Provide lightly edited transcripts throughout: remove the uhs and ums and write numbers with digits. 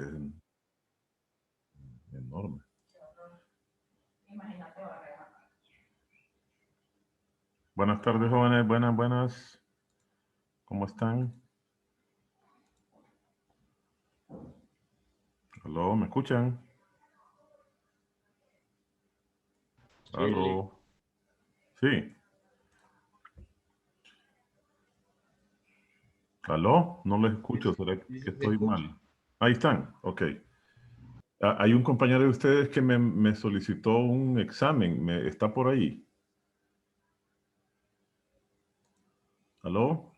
es enorme. Buenas tardes, jóvenes. Buenas. ¿Cómo están? ¿Aló? ¿Me escuchan? ¿Aló? Sí. ¿Aló? No les escucho. ¿Será que estoy mal? Ahí están. Ok. Hay un compañero de ustedes que me solicitó un examen. ¿Está por ahí? ¿Aló?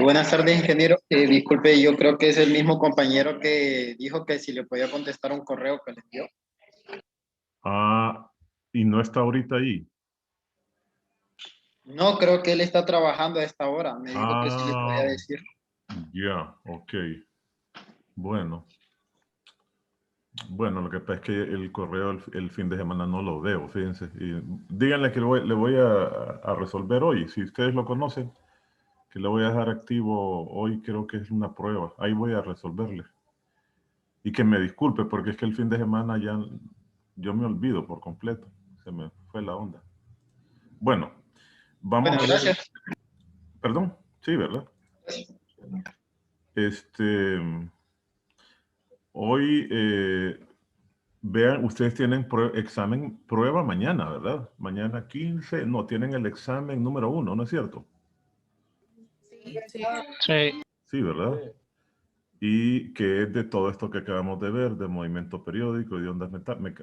Buenas tardes, ingeniero. Disculpe, yo creo que es el mismo compañero que dijo que si le podía contestar un correo que le envió. Ah, y no está ahorita ahí. No, creo que él está trabajando a esta hora. Me dijo que sí le podía Ah, decir. ya, ok. Bueno. Bueno, lo que pasa es que el correo el fin de semana no lo veo, fíjense. Y díganle que le voy a resolver hoy. Si ustedes lo conocen, que le voy a dejar activo hoy, creo que es una prueba. Ahí voy a resolverle. Y que me disculpe, porque es que el fin de semana ya yo me olvido por completo. Se me fue la onda. Bueno, vamos Bueno, a ver. gracias. Perdón, sí, ¿verdad? Este, hoy, vean, ustedes tienen examen prueba mañana, ¿verdad? Mañana 15, no, tienen el examen número 1, ¿no es cierto? Sí. Sí, ¿verdad? Y que es de todo esto que acabamos de ver, de movimiento periódico y de ondas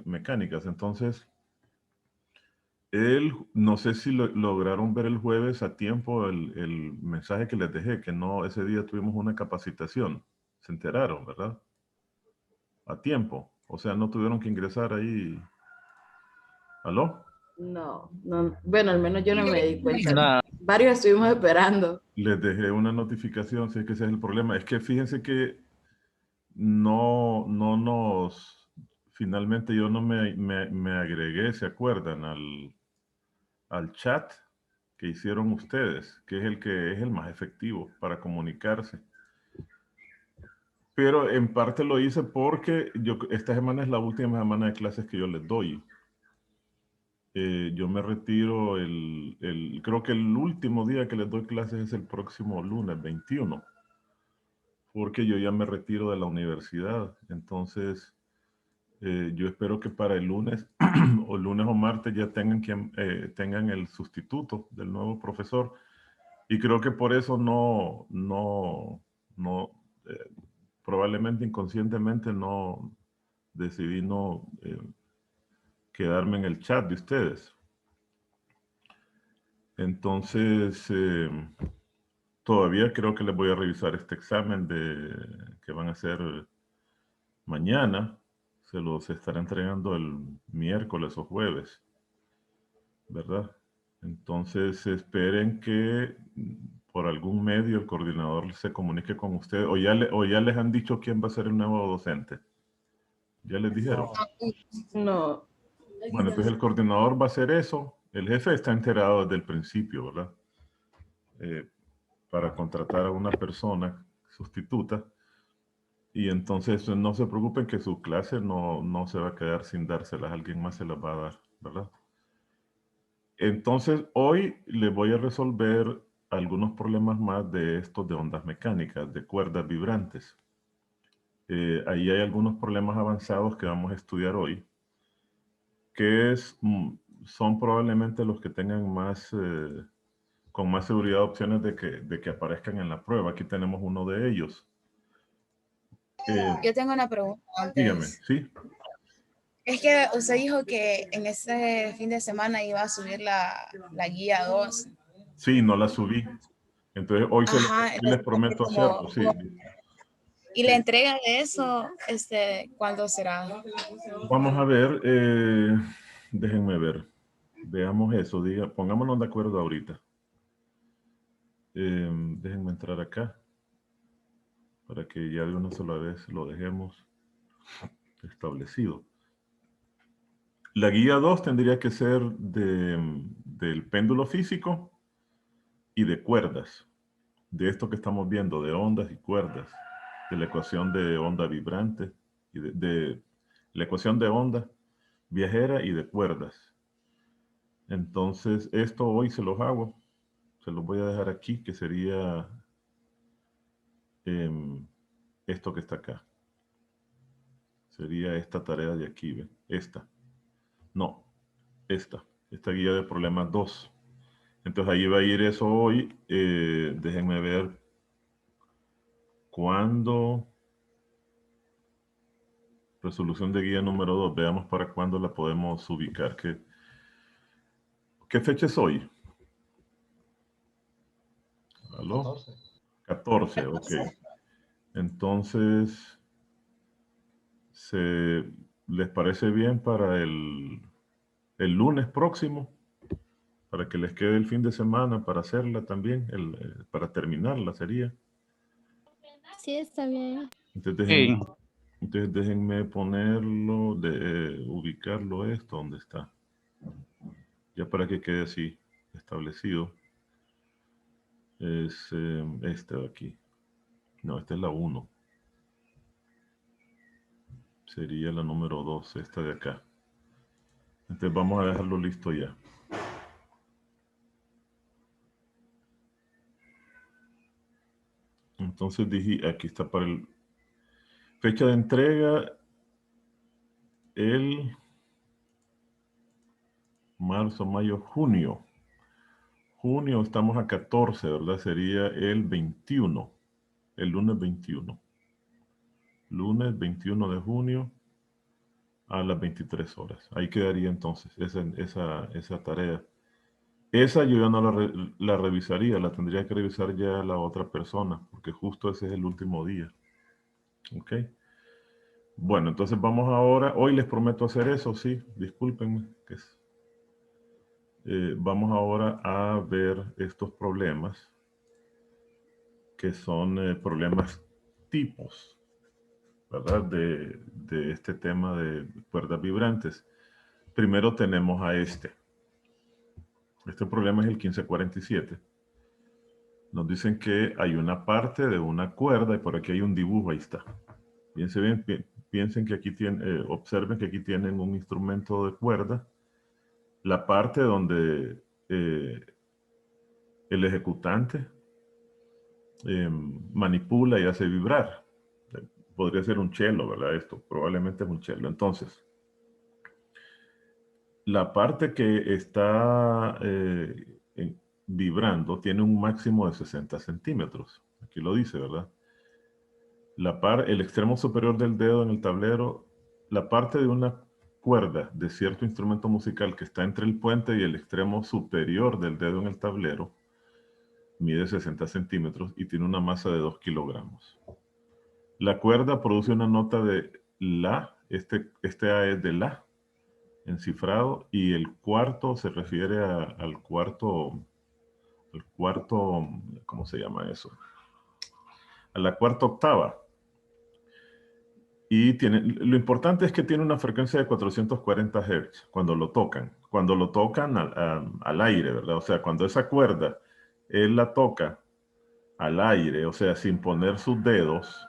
mecánicas. Entonces, no sé si lograron ver el jueves a tiempo el mensaje que les dejé, que no, ese día tuvimos una capacitación. Se enteraron, ¿verdad? A tiempo. O sea, no tuvieron que ingresar ahí. ¿Aló? No, no, bueno, al menos yo no me di cuenta. Nada. Varios estuvimos esperando. Les dejé una notificación, si es que ese es el problema. Es que fíjense que no finalmente yo no me agregué, ¿se acuerdan? Al chat que hicieron ustedes, que es el que es el más efectivo para comunicarse. Pero en parte lo hice porque esta semana es la última semana de clases que yo les doy. Yo me retiro creo que el último día que les doy clases es el próximo lunes 21, porque yo ya me retiro de la universidad. Entonces, yo espero que para el lunes o lunes o martes ya tengan el sustituto del nuevo profesor. Y creo que por eso eh, probablemente inconscientemente decidí no quedarme en el chat de ustedes. Entonces, todavía creo que les voy a revisar este examen que van a hacer mañana. Se los estaré entregando el miércoles o jueves, ¿verdad? Entonces, esperen que por algún medio el coordinador se comunique con ustedes. O ya les han dicho quién va a ser el nuevo docente. ¿Ya les dijeron? No. Bueno, entonces el coordinador va a hacer eso. El jefe está enterado desde el principio, ¿verdad? Para contratar a una persona sustituta. Y entonces no se preocupen que su clase no se va a quedar sin dárselas. Alguien más se las va a dar, ¿verdad? Entonces hoy les voy a resolver algunos problemas más de estos de ondas mecánicas, de cuerdas vibrantes. Ahí hay algunos problemas avanzados que vamos a estudiar hoy, que son probablemente los que tengan con más seguridad opciones de que aparezcan en la prueba. Aquí tenemos uno de ellos. Yo tengo una pregunta Dígame, antes. ¿sí? Es que usted dijo que en este fin de semana iba a subir la guía 2. Sí, no la subí. Entonces hoy Ajá, les entonces, prometo hacerlo, sí. y la entrega de eso, ¿cuándo será? Vamos a ver, déjenme ver. Veamos eso, pongámonos de acuerdo ahorita. Déjenme entrar acá para que ya de una sola vez lo dejemos establecido. La guía 2 tendría que ser del péndulo físico y de cuerdas. de esto que estamos viendo, de ondas y cuerdas, de la ecuación de onda vibrante, y de la ecuación de onda viajera y de cuerdas. Entonces, esto hoy se los hago. Se los voy a dejar aquí, que sería esto que está acá. Sería esta tarea de aquí, ¿ve? Esta. No, esta guía de problemas 2. Entonces ahí va a ir eso hoy. Déjenme ver cuándo. Resolución de guía número 2. Veamos para cuándo la podemos ubicar. ¿Qué fecha es hoy? ¿Aló? 14, ok. Entonces, ¿les parece bien para el lunes próximo? Para que les quede el fin de semana para hacerla también, para terminarla sería. Sí, está bien. Entonces déjenme ponerlo, ubicarlo esto, donde está. Ya para que quede así establecido. Es este de aquí. No, esta es la 1. Sería la número 2, esta de acá. Entonces vamos a dejarlo listo ya. Entonces dije, aquí está para el fecha de entrega, el marzo, mayo, junio. Junio estamos a 14, ¿verdad? Sería el 21, el lunes 21. Lunes 21 de junio a las 23 horas. Ahí quedaría entonces esa tarea. Esa yo ya no la revisaría, la tendría que revisar ya la otra persona, porque justo ese es el último día. ¿Ok? Bueno, entonces vamos ahora, hoy les prometo hacer eso, sí, discúlpenme. Vamos ahora a ver estos problemas, que son problemas tipos, ¿verdad? De este tema de cuerdas vibrantes. Primero tenemos a este. Este problema es el 1547. Nos dicen que hay una parte de una cuerda y por aquí hay un dibujo, ahí está. Piensen que aquí observen que aquí tienen un instrumento de cuerda. La parte donde el ejecutante manipula y hace vibrar. Podría ser un cello, ¿verdad? Esto probablemente es un cello. Entonces, la parte que está vibrando tiene un máximo de 60 centímetros. Aquí lo dice, ¿verdad? El extremo superior del dedo en el tablero, la parte de una cuerda de cierto instrumento musical que está entre el puente y el extremo superior del dedo en el tablero, mide 60 centímetros y tiene una masa de 2 kilogramos. La cuerda produce una nota de la, este A es de la, en cifrado, y el cuarto se refiere al cuarto, ¿cómo se llama eso? A la cuarta octava. Y lo importante es que tiene una frecuencia de 440 Hz cuando lo tocan. Cuando lo tocan al aire, ¿verdad? O sea, cuando esa cuerda, él la toca al aire, o sea, sin poner sus dedos.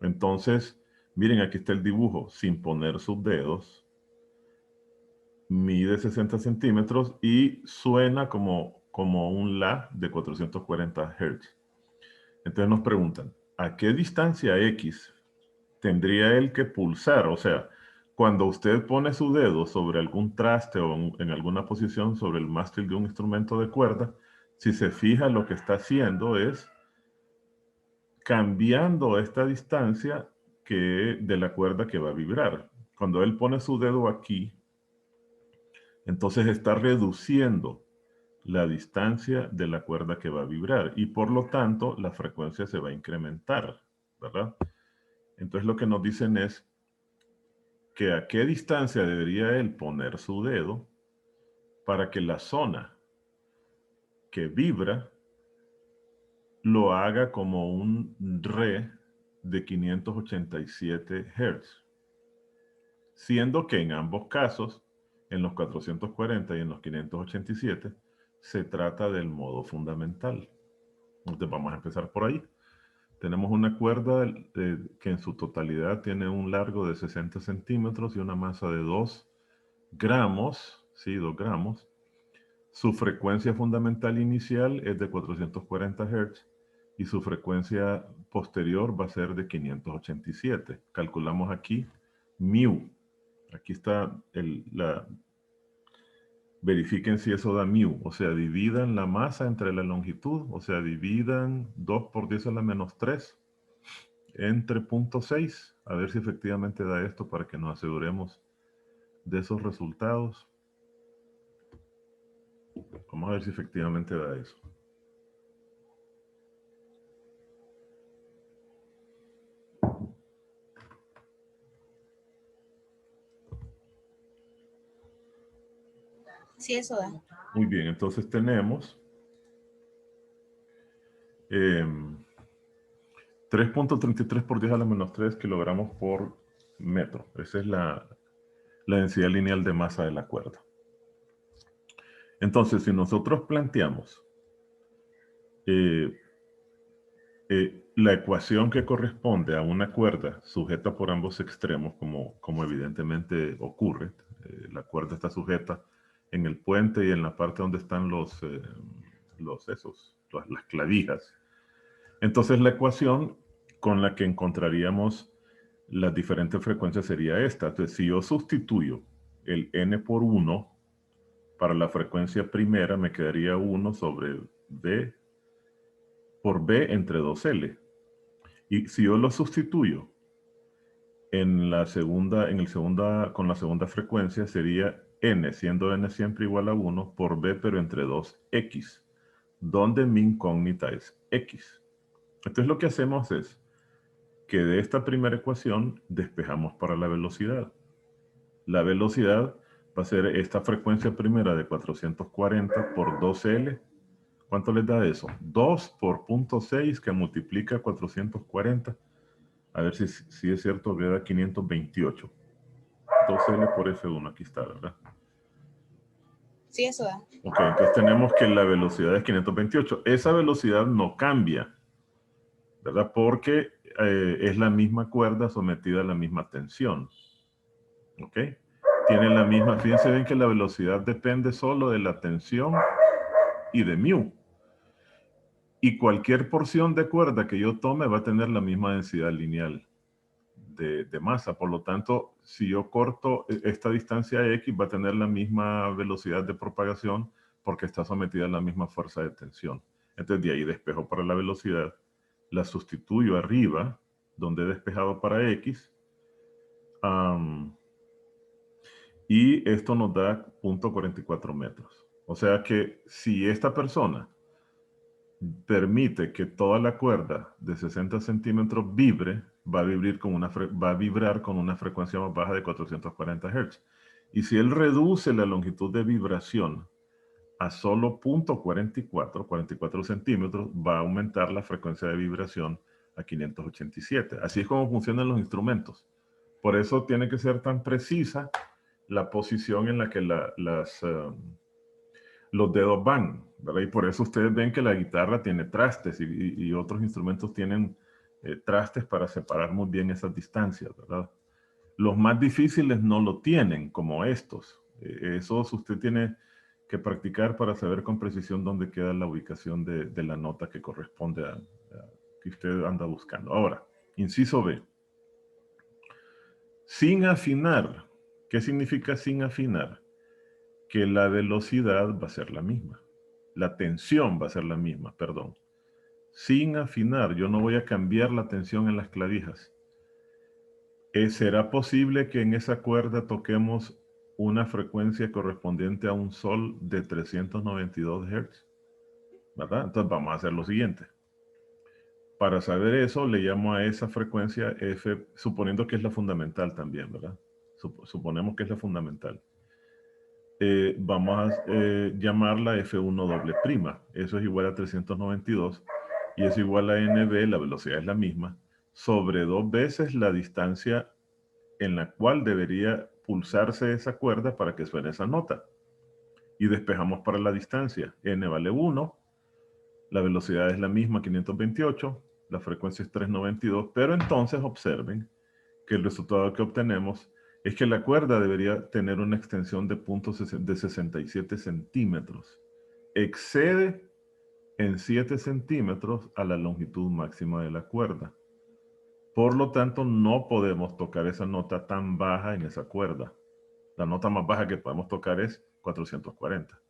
Entonces, miren, aquí está el dibujo, sin poner sus dedos. Mide 60 centímetros y suena como un la de 440 Hz. Entonces nos preguntan, ¿a qué distancia X tendría él que pulsar? O sea, cuando usted pone su dedo sobre algún traste o en alguna posición sobre el mástil de un instrumento de cuerda, si se fija, lo que está haciendo es cambiando esta distancia de la cuerda que va a vibrar. Cuando él pone su dedo aquí, entonces está reduciendo la distancia de la cuerda que va a vibrar y por lo tanto la frecuencia se va a incrementar, ¿verdad? Entonces lo que nos dicen es que a qué distancia debería él poner su dedo para que la zona que vibra lo haga como un re de 587 Hz. Siendo que en ambos casos, en los 440 y en los 587, se trata del modo fundamental. Entonces vamos a empezar por ahí. Tenemos una cuerda que en su totalidad tiene un largo de 60 centímetros y una masa de 2 gramos, sí, 2 gramos. Su frecuencia fundamental inicial es de 440 Hz y su frecuencia posterior va a ser de 587. Calculamos aquí mu. Aquí está verifiquen si eso da mu, o sea, dividan la masa entre la longitud, o sea, dividan 2 por 10 a la menos 3 entre 0.6, a ver si efectivamente da esto para que nos aseguremos de esos resultados. Vamos a ver si efectivamente da eso. Sí, eso da. Muy bien, entonces tenemos 3.33 por 10 a la menos 3 kilogramos por metro. Esa es la densidad lineal de masa de la cuerda. Entonces, si nosotros planteamos la ecuación que corresponde a una cuerda sujeta por ambos extremos, como evidentemente ocurre, la cuerda está sujeta en el puente y en la parte donde están las clavijas. Entonces la ecuación con la que encontraríamos las diferentes frecuencias sería esta. Entonces, si yo sustituyo el n por 1 para la frecuencia primera, me quedaría 1 sobre b por b entre 2L. Y si yo lo sustituyo con la segunda frecuencia, sería n, siendo n siempre igual a 1, por b, pero entre 2x, donde mi incógnita es x. Entonces lo que hacemos es que de esta primera ecuación despejamos para la velocidad. La velocidad va a ser esta frecuencia primera de 440 por 2L. ¿Cuánto les da eso? 2 por 0.6 que multiplica 440. A ver si es cierto, que da 528. 2L por F1, aquí está, ¿verdad? Sí, eso da. Ok, entonces tenemos que la velocidad es 528. Esa velocidad no cambia, ¿verdad? Porque es la misma cuerda sometida a la misma tensión. ¿Ok? Tiene la misma, fíjense bien que la velocidad depende solo de la tensión y de mu. Y cualquier porción de cuerda que yo tome va a tener la misma densidad lineal de masa. Por lo tanto, si yo corto esta distancia X, va a tener la misma velocidad de propagación porque está sometida a la misma fuerza de tensión. Entonces, de ahí despejo para la velocidad, la sustituyo arriba, donde he despejado para X, y esto nos da 0.44 metros. O sea que si esta persona permite que toda la cuerda de 60 centímetros vibre, va a vibrar con una frecuencia más baja de 440 Hz. Y si él reduce la longitud de vibración a solo 44 centímetros, va a aumentar la frecuencia de vibración a 587. Así es como funcionan los instrumentos. Por eso tiene que ser tan precisa la posición en la que los dedos van, ¿verdad? Y por eso ustedes ven que la guitarra tiene trastes y otros instrumentos tienen trastes para separar muy bien esas distancias, ¿verdad? Los más difíciles no lo tienen, como estos. Esos usted tiene que practicar para saber con precisión dónde queda la ubicación de la nota que corresponde a que usted anda buscando. Ahora, inciso B. Sin afinar. ¿Qué significa sin afinar? Que la velocidad va a ser la misma. La tensión va a ser la misma, perdón. Sin afinar, yo no voy a cambiar la tensión en las clavijas. ¿Será posible que en esa cuerda toquemos una frecuencia correspondiente a un sol de 392 Hz? ¿Verdad? Entonces vamos a hacer lo siguiente. Para saber eso, le llamo a esa frecuencia F, suponiendo que es la fundamental también, ¿verdad? Suponemos que es la fundamental. Vamos a llamarla F1 doble prima. Eso es igual a 392 y es igual a NB, la velocidad es la misma, sobre 2 veces la distancia en la cual debería pulsarse esa cuerda para que suene esa nota. Y despejamos para la distancia. N vale 1, La velocidad es la misma, 528, la frecuencia es 392, pero entonces observen que el resultado que obtenemos es que la cuerda debería tener una extensión de 67 centímetros. Excede en 7 centímetros a la longitud máxima de la cuerda. Por lo tanto, no podemos tocar esa nota tan baja en esa cuerda. La nota más baja que podemos tocar es 440.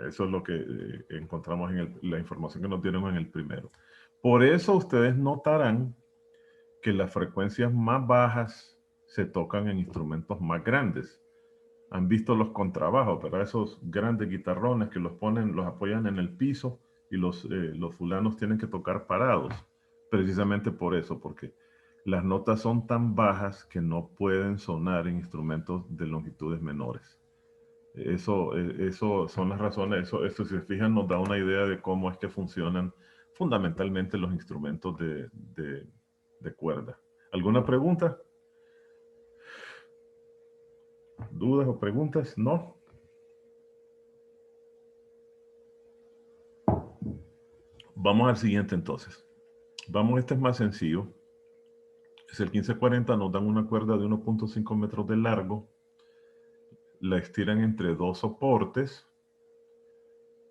Eso es lo que encontramos en la información que nos dieron en el primero. Por eso ustedes notarán que las frecuencias más bajas se tocan en instrumentos más grandes. Han visto los contrabajos, ¿verdad? Esos grandes guitarrones que los apoyan en el piso y los fulanos tienen que tocar parados. Precisamente por eso, porque las notas son tan bajas que no pueden sonar en instrumentos de longitudes menores. Eso son las razones. Eso, si se fijan, nos da una idea de cómo es que funcionan fundamentalmente los instrumentos de cuerda. ¿Alguna pregunta? ¿Dudas o preguntas? ¿No? Vamos al siguiente entonces. Este es más sencillo. Es el 1540, nos dan una cuerda de 1.5 metros de largo. La estiran entre dos soportes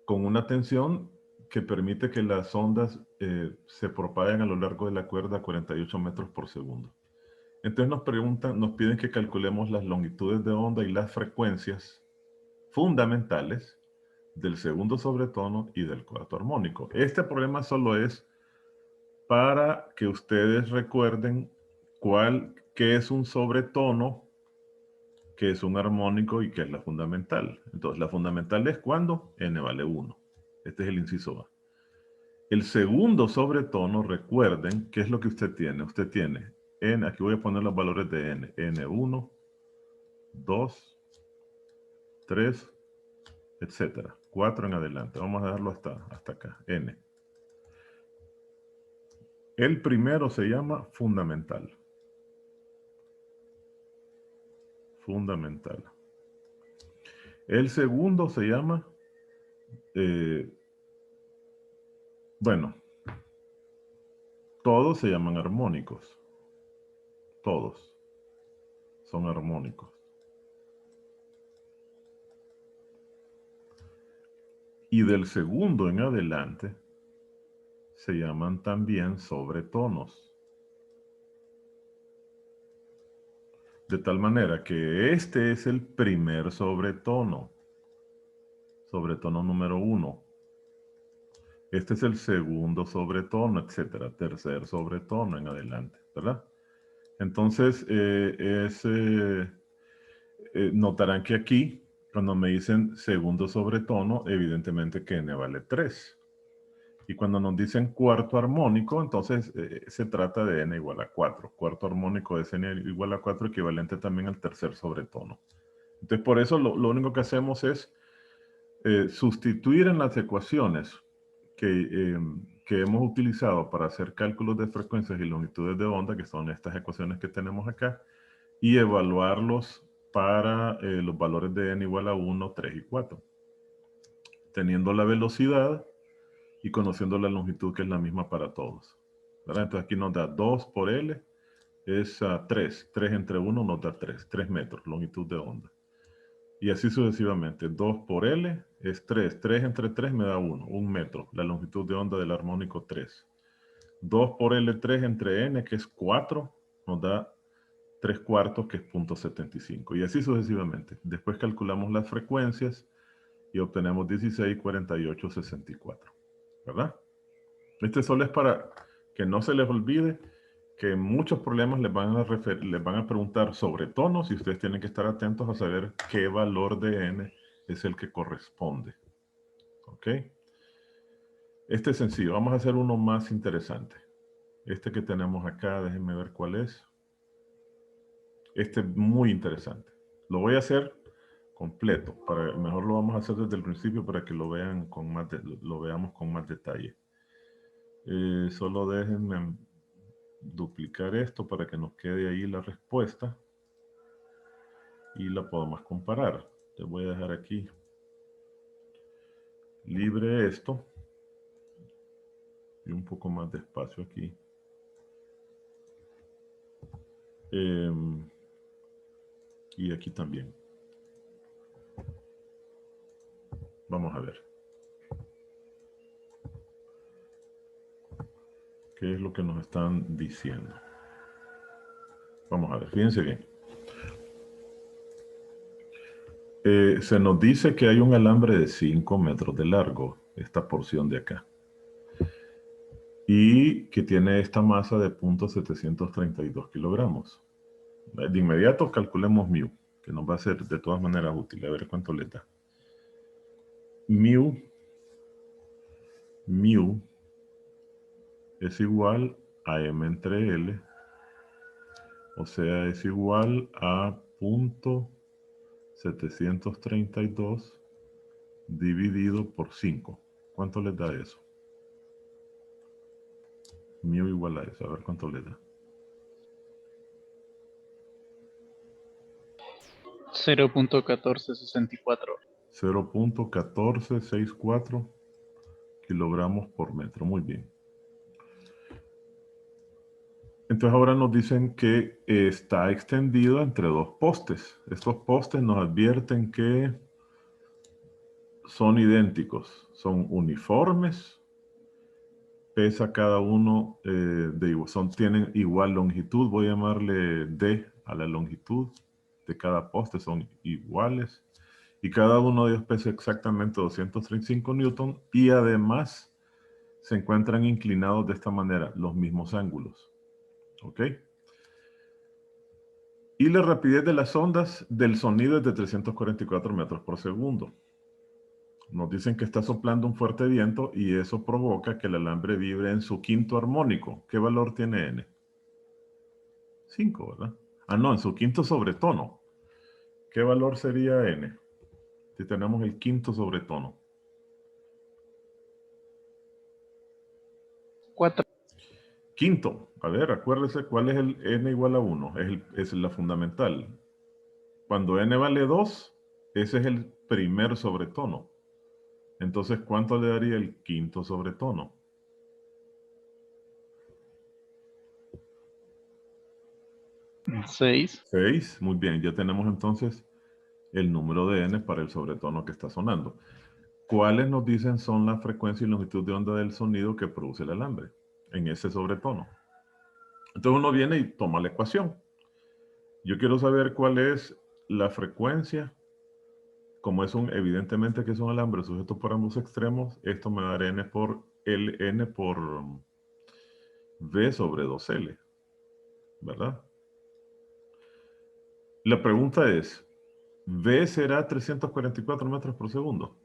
con una tensión que permite que las ondas se propaguen a lo largo de la cuerda a 48 metros por segundo. Entonces nos piden que calculemos las longitudes de onda y las frecuencias fundamentales del segundo sobretono y del cuarto armónico. Este problema solo es para que ustedes recuerden qué es un sobretono, qué es un armónico y qué es la fundamental. Entonces, la fundamental es cuando n vale 1. Este es el inciso A. El segundo sobretono, recuerden, ¿qué es lo que usted tiene? Usted tiene n, aquí voy a poner los valores de n. N1, 2, 3, etcétera. 4 en adelante. Vamos a dejarlo hasta acá. N. El primero se llama fundamental. Fundamental. El segundo se llama, bueno, todos se llaman armónicos. Todos son armónicos. Y del segundo en adelante se llaman también sobretonos. De tal manera que este es el primer sobretono. Sobretono número 1. Este es el segundo sobretono, etcétera. Tercer sobretono en adelante, ¿verdad? Entonces, notarán que aquí, cuando me dicen segundo sobretono, evidentemente que n vale 3. Y cuando nos dicen cuarto armónico, entonces se trata de n igual a 4. Cuarto armónico es n igual a 4, equivalente también al tercer sobretono. Entonces, por eso lo único que hacemos es sustituir en las ecuaciones que hemos utilizado para hacer cálculos de frecuencias y longitudes de onda, que son estas ecuaciones que tenemos acá, y evaluarlos para los valores de n igual a 1, 3 y 4. Teniendo la velocidad y conociendo la longitud, que es la misma para todos, ¿verdad? Entonces aquí nos da 2 por L, es 3. 3 entre 1 nos da 3. 3 metros, longitud de onda. Y así sucesivamente. 2 por L es 3. 3 entre 3 me da 1. 1 metro, la longitud de onda del armónico 3. 2 por L3 entre N, que es 4, nos da 3 cuartos, que es 0.75. Y así sucesivamente. Después calculamos las frecuencias y obtenemos 16, 48, 64. ¿Verdad? Este solo es para que no se les olvide que en muchos problemas les van a preguntar sobre tonos y ustedes tienen que estar atentos a saber qué valor de n es el que corresponde. ¿Ok? Este es sencillo. Vamos a hacer uno más interesante. Este que tenemos acá, déjenme ver cuál es. Este es muy interesante. Lo voy a hacer completo. Mejor lo vamos a hacer desde el principio para que lo veamos con más detalle. Solo déjenme duplicar esto para que nos quede ahí la respuesta y la podamos comparar. Les voy a dejar aquí libre esto Y un poco más de espacio aquí. Y aquí también. Vamos a ver. ¿Qué es lo que nos están diciendo? Vamos a ver, fíjense bien. Se nos dice que hay un alambre de 5 metros de largo, esta porción de acá. Y que tiene esta masa de 0.732 kilogramos. De inmediato calculemos mu, que nos va a ser de todas maneras útil. A ver cuánto le da. Mu es igual a m entre L, o sea, es igual a 0.732 dividido por 5. ¿Cuánto les da eso? Mu igual a eso. A ver cuánto le da. 0.1464. 0.1464 kilogramos por metro. Muy bien. Entonces ahora nos dicen que está extendido entre dos postes. Estos postes nos advierten que son idénticos, son uniformes. Pesa cada uno, tienen igual longitud. Voy a llamarle D a la longitud de cada poste, son iguales. Y cada uno de ellos pesa exactamente 235 newton y además se encuentran inclinados de esta manera, los mismos ángulos. ¿Ok? Y la rapidez de las ondas del sonido es de 344 metros por segundo. Nos dicen que está soplando un fuerte viento y eso provoca que el alambre vibre en su quinto armónico. ¿Qué valor tiene N? 5, ¿verdad? Ah, no, en su quinto sobretono. ¿Qué valor sería N? Si tenemos el quinto sobretono. 4. Quinto. A ver, acuérdese cuál es el N igual a 1. Es la fundamental. Cuando N vale 2, ese es el primer sobretono. Entonces, ¿cuánto le daría el quinto sobretono? 6. 6. Muy bien, ya tenemos entonces el número de N para el sobretono que está sonando. ¿Cuáles nos dicen son la frecuencia y longitud de onda del sonido que produce el alambre en ese sobretono? Entonces uno viene y toma la ecuación. Yo quiero saber cuál es la frecuencia. Como evidentemente que es un alambre sujeto por ambos extremos, esto me dará N por V sobre 2L, ¿verdad? La pregunta es, ¿V será 344 metros por segundo?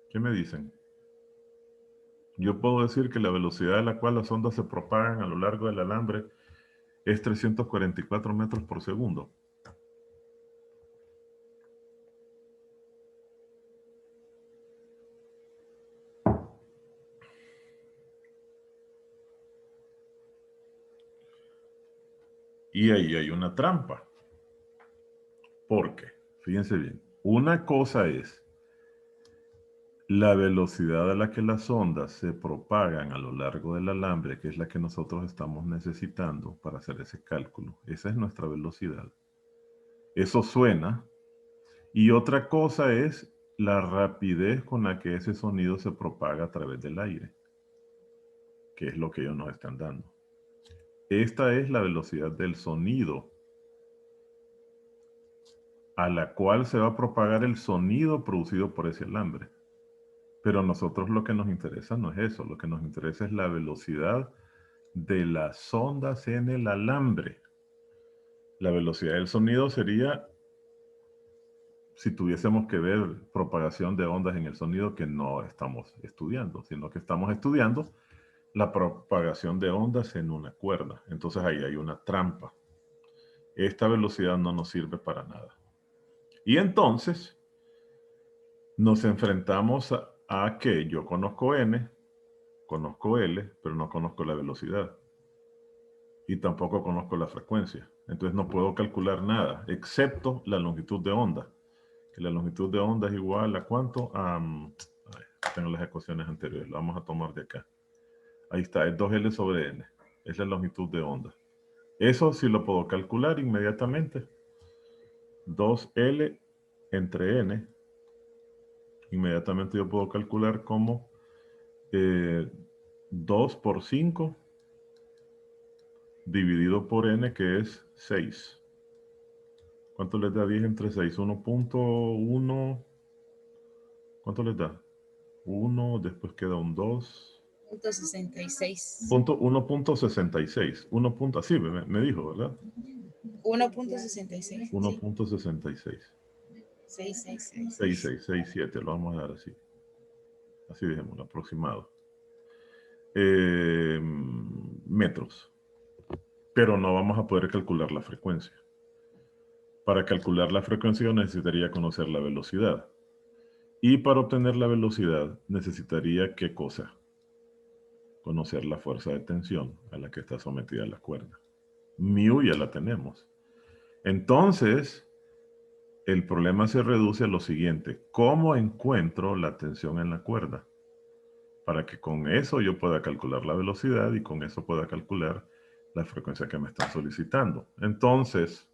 ¿Qué me dicen? Yo puedo decir que la velocidad a la cual las ondas se propagan a lo largo del alambre es 344 metros por segundo. Y ahí hay una trampa. ¿Por qué? Fíjense bien. Una cosa es la velocidad a la que las ondas se propagan a lo largo del alambre, que es la que nosotros estamos necesitando para hacer ese cálculo. Esa es nuestra velocidad. Eso suena. Y otra cosa es la rapidez con la que ese sonido se propaga a través del aire, que es lo que ellos nos están dando. Esta es la velocidad del sonido a la cual se va a propagar el sonido producido por ese alambre. Pero a nosotros lo que nos interesa no es eso, lo que nos interesa es la velocidad de las ondas en el alambre. La velocidad del sonido sería, si tuviésemos que ver propagación de ondas en el sonido, que no estamos estudiando, sino que estamos estudiando la propagación de ondas en una cuerda. Entonces ahí hay una trampa. Esta velocidad no nos sirve para nada. Y entonces nos enfrentamos a que yo conozco N, conozco L, pero no conozco la velocidad. Y tampoco conozco la frecuencia. Entonces no puedo calcular nada, excepto la longitud de onda. Que la longitud de onda es igual a ¿cuánto? Tengo las ecuaciones anteriores, la vamos a tomar de acá. Ahí está, es 2L sobre N. Es la longitud de onda. Eso sí lo puedo calcular inmediatamente. 2L entre N. Inmediatamente yo puedo calcular como 2 por 5 dividido por N, que es 6. ¿Cuánto les da 10 entre 6? 1.1. ¿Cuánto les da? 1, después queda un 2. 1.66. 1.66. 1. Así me dijo, ¿verdad? 1.66. 1.66. 666. 6667, lo vamos a dar así. Así dejémoslo, aproximado. Metros. Pero no vamos a poder calcular la frecuencia. Para calcular la frecuencia yo necesitaría conocer la velocidad. Y para obtener la velocidad necesitaría, ¿qué cosa? Conocer la fuerza de tensión a la que está sometida la cuerda. Mu ya la tenemos. Entonces, el problema se reduce a lo siguiente. ¿Cómo encuentro la tensión en la cuerda? Para que con eso yo pueda calcular la velocidad y con eso pueda calcular la frecuencia que me están solicitando. Entonces,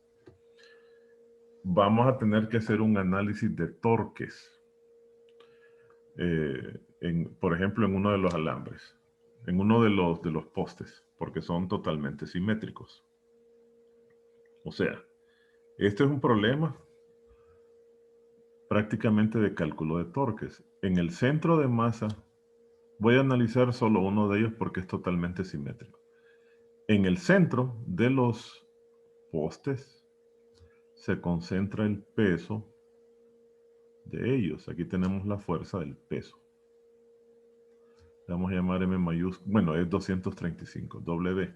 vamos a tener que hacer un análisis de torques. Por ejemplo, en uno de los alambres, en uno de los postes, porque son totalmente simétricos. O sea, este es un problema prácticamente de cálculo de torques. En el centro de masa, voy a analizar solo uno de ellos porque es totalmente simétrico. En el centro de los postes se concentra el peso de ellos. Aquí tenemos la fuerza del peso. Le vamos a llamar M mayúscula, bueno, es 235, W,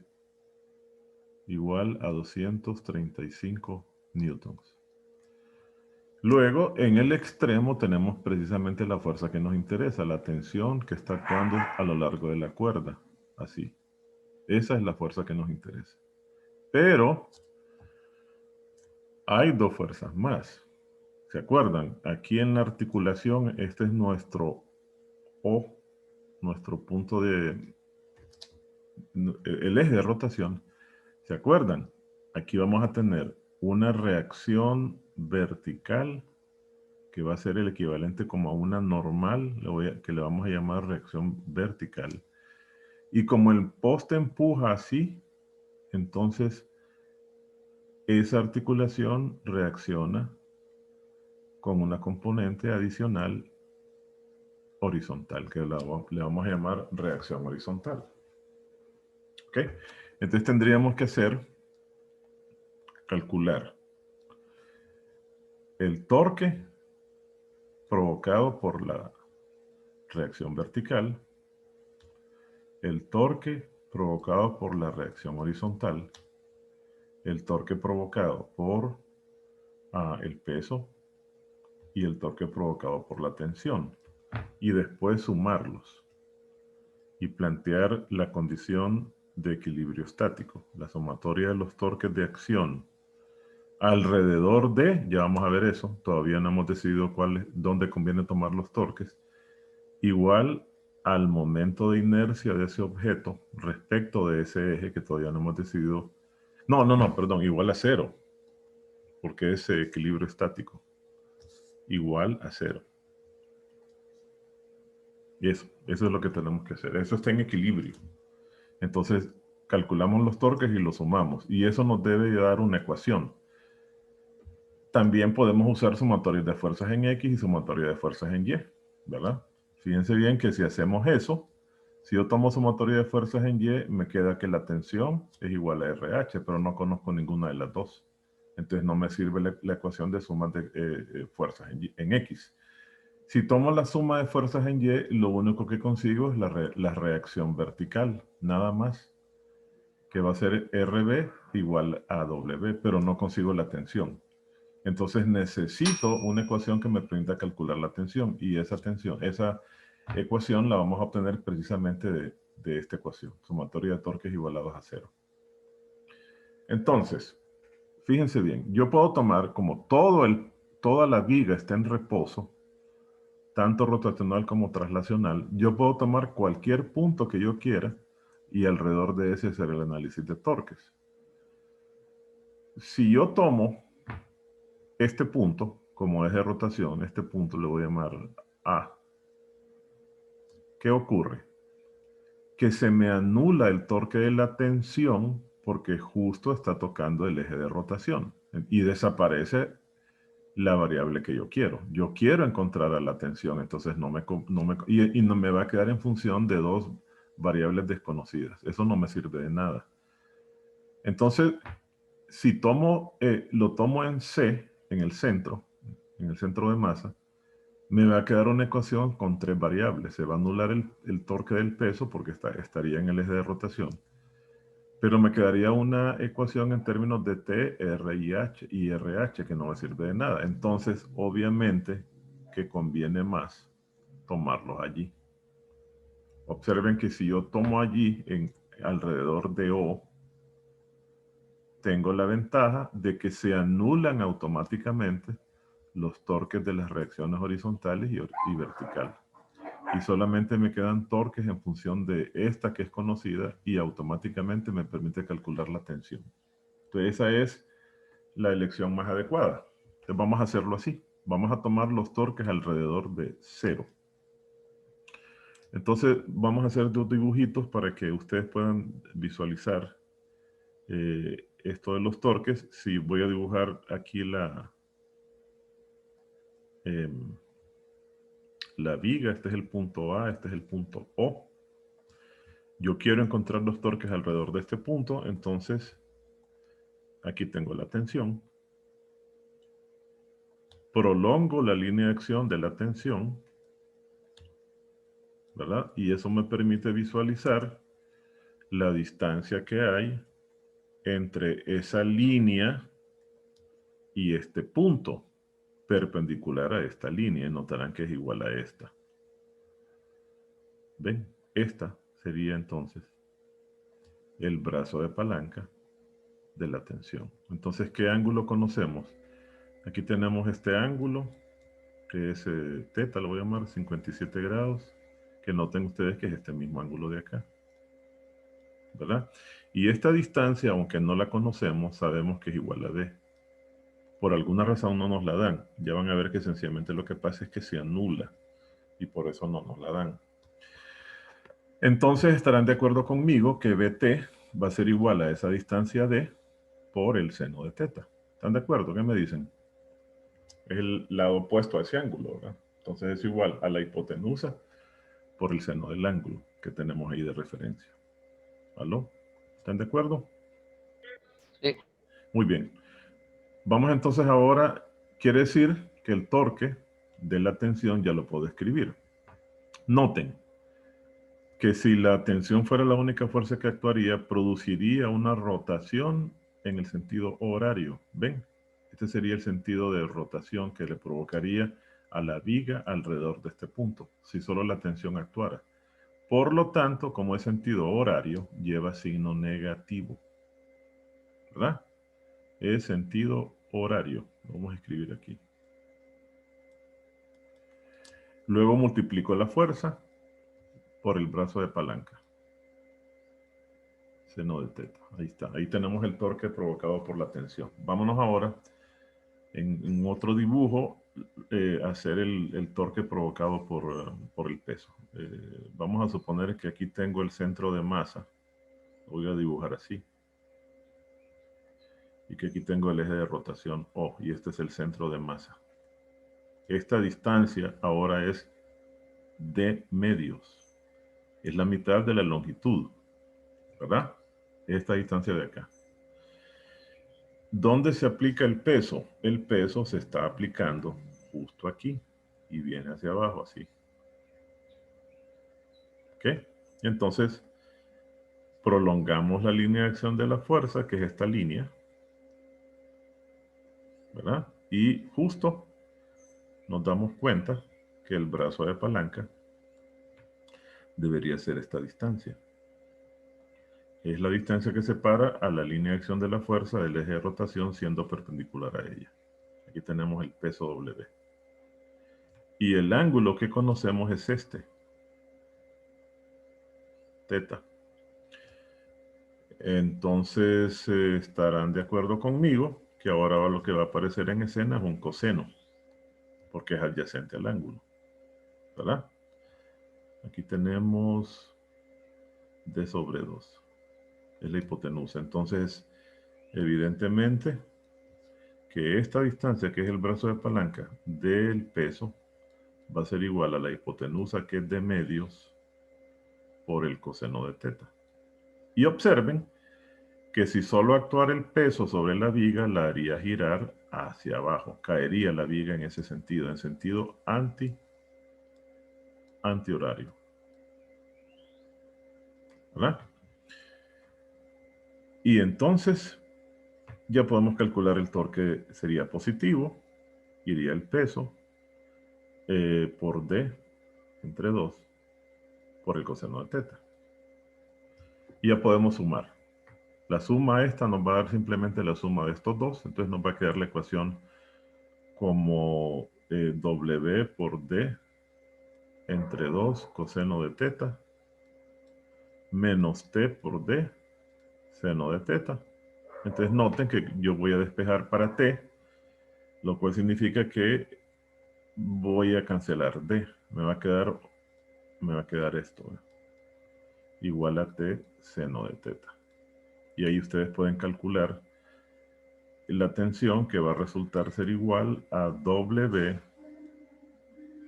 igual a 235 newtons. Luego, en el extremo tenemos precisamente la fuerza que nos interesa, la tensión que está actuando a lo largo de la cuerda, así. Esa es la fuerza que nos interesa. Pero hay dos fuerzas más. ¿Se acuerdan? Aquí en la articulación, este es nuestro O, nuestro punto de... el eje de rotación. ¿Se acuerdan? Aquí vamos a tener una reacción vertical que va a ser el equivalente como a una normal, que le vamos a llamar reacción vertical. Y como el poste empuja así, entonces esa articulación reacciona con una componente adicional horizontal, que le vamos a llamar reacción horizontal. ¿Ok? Entonces tendríamos que calcular el torque provocado por la reacción vertical, el torque provocado por la reacción horizontal, el torque provocado por el peso y el torque provocado por la tensión, y después sumarlos y plantear la condición de equilibrio estático, la sumatoria de los torques de acción alrededor de, ya vamos a ver eso, todavía no hemos decidido dónde conviene tomar los torques, igual al momento de inercia de ese objeto respecto de ese eje que todavía no hemos decidido. Perdón, igual a 0, porque es equilibrio estático. Igual a 0. Y eso es lo que tenemos que hacer. Eso está en equilibrio. Entonces, calculamos los torques y los sumamos. Y eso nos debe dar una ecuación. También podemos usar sumatorias de fuerzas en X y sumatorias de fuerzas en Y, ¿verdad? Fíjense bien que si hacemos eso, si yo tomo sumatoria de fuerzas en Y, me queda que la tensión es igual a RH, pero no conozco ninguna de las dos. Entonces no me sirve la ecuación de sumas de fuerzas en X. Si tomo la suma de fuerzas en Y, lo único que consigo es la reacción vertical, nada más, que va a ser RB igual a W, pero no consigo la tensión. Entonces necesito una ecuación que me permita calcular la tensión, y esa ecuación la vamos a obtener precisamente de esta ecuación, sumatoria de torques igualados a 0. Entonces, fíjense bien, yo puedo tomar como toda la viga está en reposo, tanto rotacional como traslacional, yo puedo tomar cualquier punto que yo quiera Y alrededor de ese hacer el análisis de torques. Si yo tomo este punto como eje de rotación, este punto le voy a llamar A. ¿Qué ocurre? Que se me anula el torque de la tensión porque justo está tocando el eje de rotación y desaparece la variable que yo quiero. Yo quiero encontrar a la tensión, entonces no me va a quedar en función de dos variables desconocidas. Eso no me sirve de nada. Entonces, si lo tomo en C, en el centro de masa, me va a quedar una ecuación con tres variables. Se va a anular el torque del peso porque estaría en el eje de rotación. Pero me quedaría una ecuación en términos de T, R y RH que no me sirve de nada. Entonces, obviamente, que conviene más tomarlos allí. Observen que si yo tomo allí alrededor de O, tengo la ventaja de que se anulan automáticamente los torques de las reacciones horizontales y verticales. Y solamente me quedan torques en función de esta que es conocida y automáticamente me permite calcular la tensión. Entonces esa es la elección más adecuada. Entonces vamos a hacerlo así. Vamos a tomar los torques alrededor de 0. Entonces vamos a hacer dos dibujitos para que ustedes puedan visualizar esto de los torques. Si voy a dibujar aquí la viga, este es el punto A, este es el punto O. Yo quiero encontrar los torques alrededor de este punto, entonces aquí tengo la tensión. Prolongo la línea de acción de la tensión, ¿verdad? Y eso me permite visualizar la distancia que hay entre esa línea y este punto perpendicular a esta línea. Notarán que es igual a esta. ¿Ven? Esta sería entonces el brazo de palanca de la tensión. Entonces, ¿qué ángulo conocemos? Aquí tenemos este ángulo, que es θ, lo voy a llamar 57 grados, que noten ustedes que es este mismo ángulo de acá, ¿verdad? Y esta distancia, aunque no la conocemos, sabemos que es igual a D. Por alguna razón no nos la dan. Ya van a ver que sencillamente lo que pasa es que se anula, y por eso no nos la dan. Entonces estarán de acuerdo conmigo que BT va a ser igual a esa distancia D por el seno de θ. ¿Están de acuerdo? ¿Qué me dicen? Es el lado opuesto a ese ángulo, ¿verdad? Entonces es igual a la hipotenusa por el seno del ángulo que tenemos ahí de referencia. ¿Aló? ¿Están de acuerdo? Sí. Muy bien. Vamos entonces ahora, quiere decir que el torque de la tensión ya lo puedo escribir. Noten que si la tensión fuera la única fuerza que actuaría, produciría una rotación en el sentido horario. ¿Ven? Este sería el sentido de rotación que le provocaría a la viga alrededor de este punto, si solo la tensión actuara. Por lo tanto, como es sentido horario, lleva signo negativo. ¿Verdad? Es sentido horario. Lo vamos a escribir aquí. Luego multiplico la fuerza por el brazo de palanca. Seno de θ. Ahí está. Ahí tenemos el torque provocado por la tensión. Vámonos ahora en otro dibujo a hacer el torque provocado por el peso. Vamos a suponer que aquí tengo el centro de masa. Lo voy a dibujar así. Y que aquí tengo el eje de rotación O. Y este es el centro de masa. Esta distancia ahora es D medios. Es la mitad de la longitud. ¿Verdad? Esta distancia de acá. ¿Dónde se aplica el peso? El peso se está aplicando justo aquí y viene hacia abajo así. ¿Ok? Entonces, prolongamos la línea de acción de la fuerza, que es esta línea, ¿verdad? Y justo nos damos cuenta que el brazo de palanca debería ser esta distancia. Es la distancia que separa a la línea de acción de la fuerza del eje de rotación siendo perpendicular a ella. Aquí tenemos el peso W. Y el ángulo que conocemos es este, θ. Entonces estarán de acuerdo conmigo que ahora lo que va a aparecer en escena es un coseno, porque es adyacente al ángulo, ¿verdad? Aquí tenemos d sobre 2, es la hipotenusa. Entonces, evidentemente, que esta distancia, que es el brazo de palanca del peso, va a ser igual a la hipotenusa, que es de medios, por el coseno de teta. Y observen que si solo actuara el peso sobre la viga, la haría girar hacia abajo. Caería la viga en ese sentido, en sentido antihorario. ¿Verdad? Y entonces ya podemos calcular el torque. Sería positivo, iría el peso por D entre 2 por el coseno de teta. Y ya podemos sumar. La suma esta nos va a dar simplemente la suma de estos dos. Entonces nos va a quedar la ecuación como W por D entre 2 coseno de teta menos T por D seno de teta. Entonces noten que yo voy a despejar para T, lo cual significa que voy a cancelar D. Me va a quedar esto, ¿eh? Igual a T seno de teta. Y ahí ustedes pueden calcular la tensión, que va a resultar ser igual a W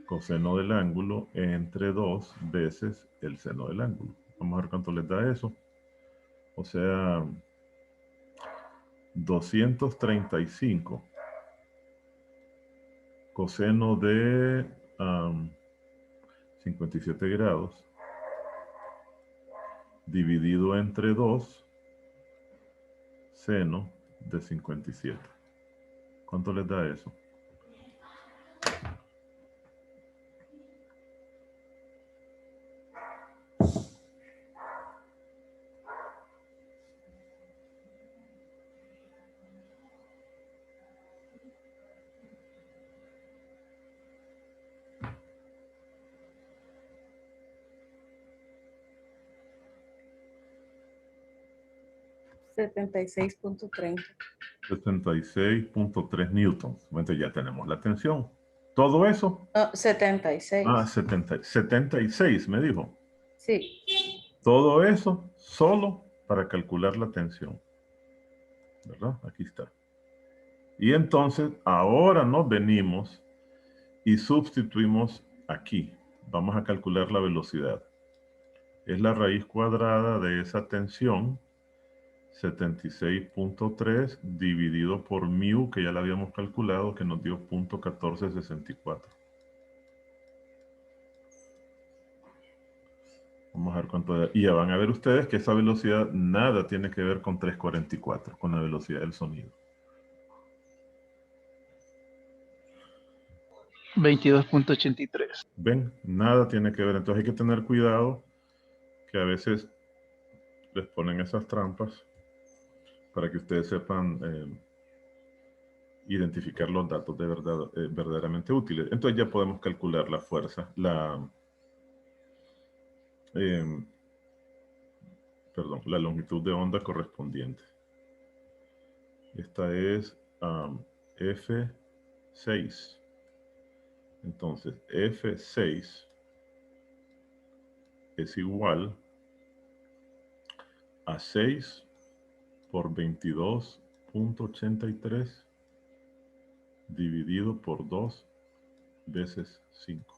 coseno del ángulo entre 2 veces el seno del ángulo. Vamos a ver cuánto les da eso. O sea, 235 coseno de 57 grados dividido entre 2 seno de 57. ¿Cuánto les da eso? $76.30. 76.3 newtons. Entonces ya tenemos la tensión. Todo eso. No, 76. 76 me dijo. Sí. Todo eso solo para calcular la tensión. ¿Verdad? Aquí está. Y entonces ahora nos venimos y sustituimos aquí. Vamos a calcular la velocidad. Es la raíz cuadrada de esa tensión, 76.3 dividido por mu, que ya la habíamos calculado, que nos dio 0.1464. Vamos a ver cuánto da. Y ya van a ver ustedes que esa velocidad nada tiene que ver con 344, con la velocidad del sonido. 22.83. ¿Ven? Nada tiene que ver. Entonces hay que tener cuidado, que a veces les ponen esas trampas para que ustedes sepan identificar los datos de verdad, verdaderamente útiles. Entonces ya podemos calcular la fuerza, la longitud de onda correspondiente. Esta es F6. Entonces, F6 es igual a 6 por 22.83 dividido por 2 veces 5.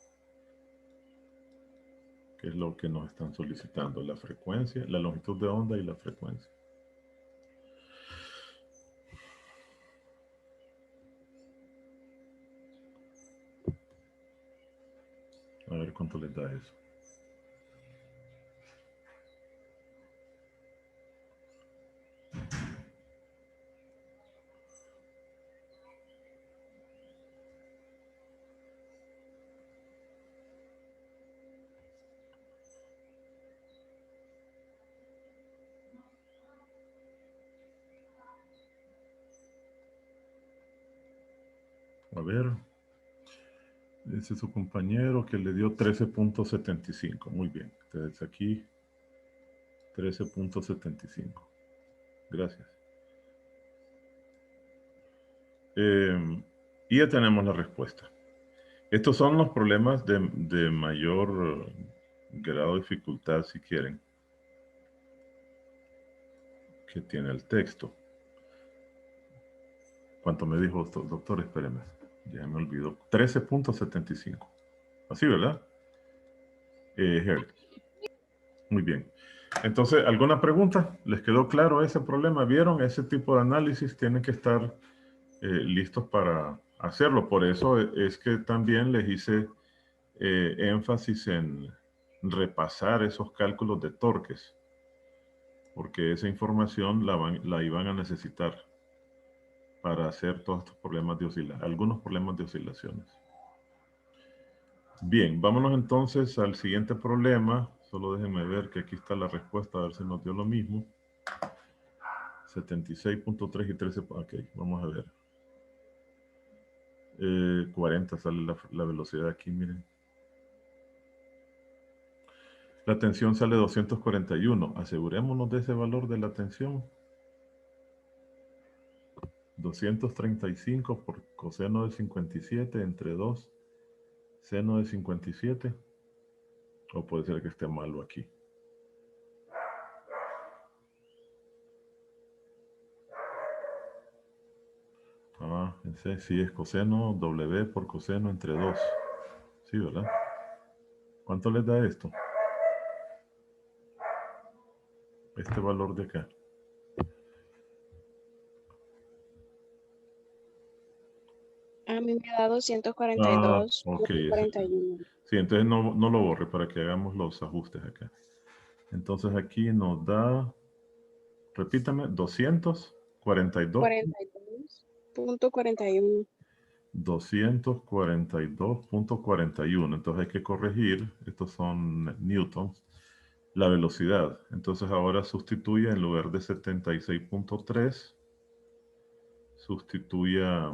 Que es lo que nos están solicitando, la frecuencia, la longitud de onda y la frecuencia. A ver cuánto les da eso. A ver, ese es su compañero que le dio 13.75. Muy bien, entonces aquí 13.75. Gracias. Y ya tenemos la respuesta. Estos son los problemas de mayor grado de dificultad, si quieren, que tiene el texto. ¿Cuánto me dijo, doctor? Espéreme, ya me olvidó. 13.75. Así, ¿verdad? Hertz. Muy bien. Entonces, ¿alguna pregunta? ¿Les quedó claro ese problema? ¿Vieron? Ese tipo de análisis tienen que estar listos para hacerlo. Por eso es que también les hice énfasis en repasar esos cálculos de torques, porque esa información la iban a necesitar para hacer todos estos problemas de oscilación, algunos problemas de oscilaciones. Bien, vámonos entonces al siguiente problema. Solo déjenme ver que aquí está la respuesta, a ver si nos dio lo mismo. 76.3 y 13. Ok, vamos a ver. 40 sale la velocidad aquí, miren. La tensión sale 241. Asegurémonos de ese valor de la tensión. 235 por coseno de 57 entre 2 seno de 57. O puede ser que esté malo aquí. Ese sí es coseno W por coseno entre 2. Sí, ¿verdad? ¿Cuánto les da esto? Este valor de acá. A mí me da 242. Ok. 41. Sí, entonces no lo borre para que hagamos los ajustes acá. Entonces aquí nos da, repítame, 242. 42.41. 242.41. Entonces hay que corregir, estos son newtons, la velocidad. Entonces ahora sustituya en lugar de 76.3, sustituya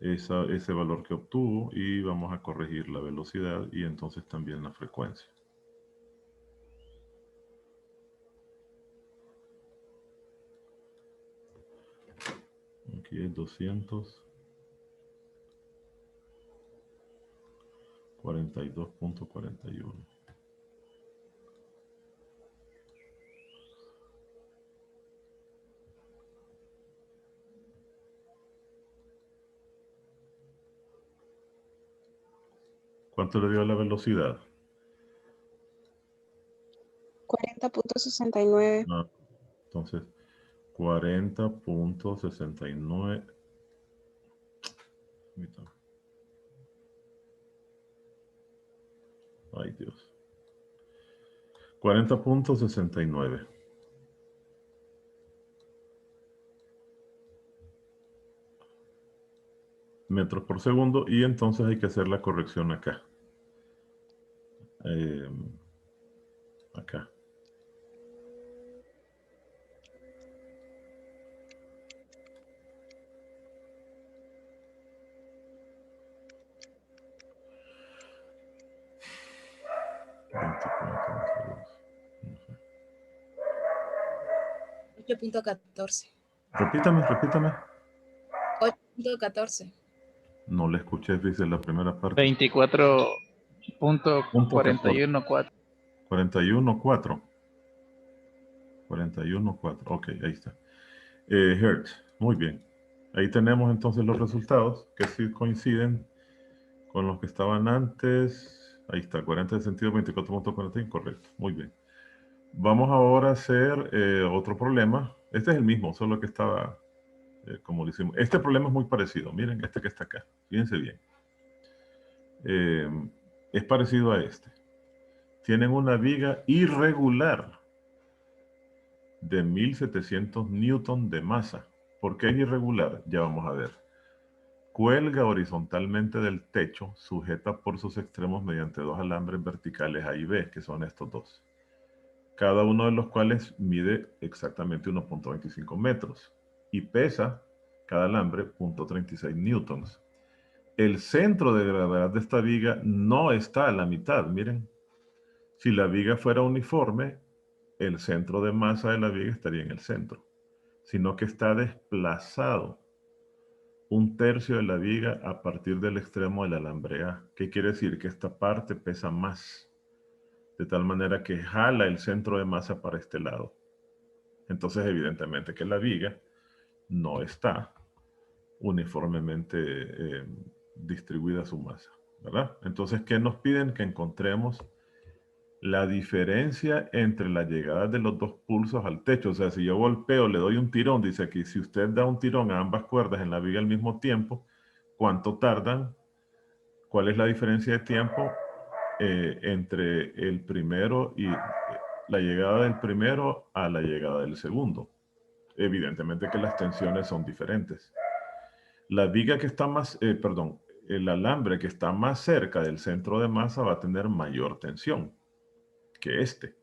ese valor que obtuvo y vamos a corregir la velocidad y entonces también la frecuencia. Aquí es 242.41. ¿Cuánto le dio a la velocidad? 40.69. Entonces, 40.69. Ay, Dios. 40.69. Metros por segundo y entonces hay que hacer la corrección acá. Acá. No sé. 8.14. Repítame. 8.14. No le escuché, dice la primera parte. 24.414. 41.4. 41.4. Ok, ahí está. Hertz. Muy bien. Ahí tenemos entonces los resultados que sí coinciden con los que estaban antes. Ahí está, 40 de sentido, 24.41. Correcto. Muy bien. Vamos ahora a hacer otro problema. Este es el mismo, solo que estaba como lo hicimos. Este problema es muy parecido. Miren, este que está acá. Fíjense bien. Es parecido a este. Tienen una viga irregular de 1700 newton de masa. ¿Por qué es irregular? Ya vamos a ver. Cuelga horizontalmente del techo, sujeta por sus extremos mediante dos alambres verticales A y B, que son estos dos. Cada uno de los cuales mide exactamente 1.25 metros y pesa cada alambre 0.36 newtons. El centro de gravedad de esta viga no está a la mitad, miren. Si la viga fuera uniforme, el centro de masa de la viga estaría en el centro. sino que está desplazado 1/3 de la viga a partir del extremo del alambre A. ¿Qué quiere decir? Que esta parte pesa más, de tal manera que jala el centro de masa para este lado. Entonces, evidentemente que la viga no está uniformemente distribuida su masa, ¿verdad? Entonces, ¿qué nos piden? Que encontremos la diferencia entre la llegada de los dos pulsos al techo. O sea, si yo golpeo, le doy un tirón, dice aquí, si usted da un tirón a ambas cuerdas en la viga al mismo tiempo, ¿cuánto tardan? ¿Cuál es la diferencia de tiempo entre el primero y la llegada del primero a la llegada del segundo? Evidentemente que las tensiones son diferentes. La viga que está más, perdón, el alambre que está más cerca del centro de masa va a tener mayor tensión que este.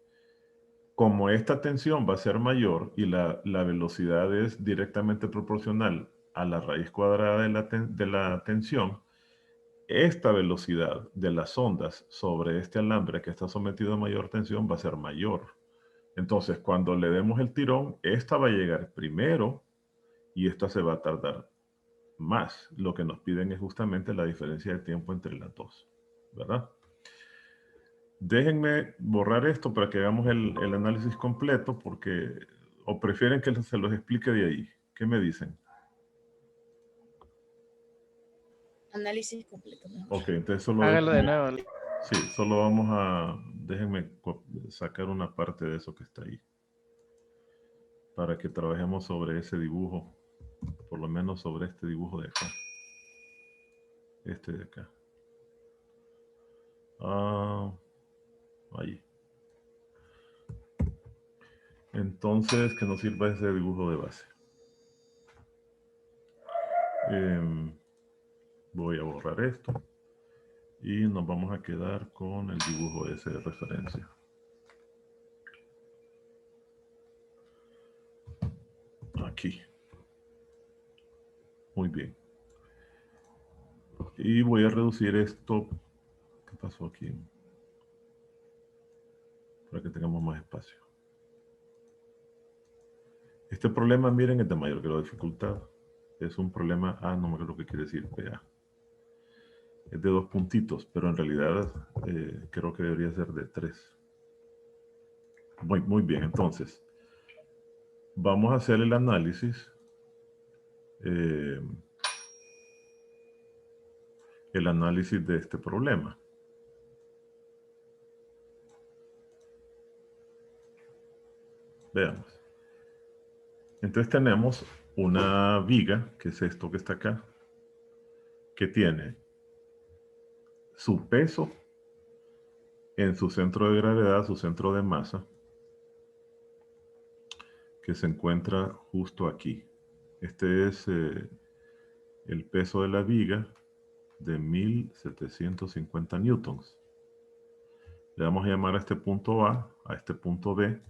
Como esta tensión va a ser mayor y la velocidad es directamente proporcional a la raíz cuadrada de la tensión, esta velocidad de las ondas sobre este alambre que está sometido a mayor tensión va a ser mayor. Entonces, cuando le demos el tirón, esta va a llegar primero y esta se va a tardar más. Lo que nos piden es justamente la diferencia de tiempo entre las dos, ¿verdad? Déjenme borrar esto para que hagamos el análisis completo, porque o prefieren que se los explique de ahí. ¿Qué me dicen? Análisis completo. Ok, entonces solo... Hágalo de nuevo. Sí, solo vamos a... Déjenme sacar una parte de eso que está ahí. Para que trabajemos sobre ese dibujo. Por lo menos sobre este dibujo de acá. Este de acá. Ahí. Entonces, que nos sirva ese dibujo de base. Voy a borrar esto. Y nos vamos a quedar con el dibujo ese de referencia. Aquí. Muy bien. Y voy a reducir esto. ¿Qué pasó aquí? Para que tengamos más espacio. Este problema, miren, es de mayor grado de dificultad. Es un problema, no me acuerdo qué quiere decir, PA. Es de 2 puntitos, pero en realidad creo que debería ser de 3. Muy bien, entonces. Vamos a hacer el análisis. El análisis de este problema. Veamos. Entonces tenemos una viga, que es esto que está acá, que tiene su peso en su centro de gravedad, su centro de masa, que se encuentra justo aquí. Este es el peso de la viga de 1750 newtons. Le vamos a llamar a este punto A, a este punto B.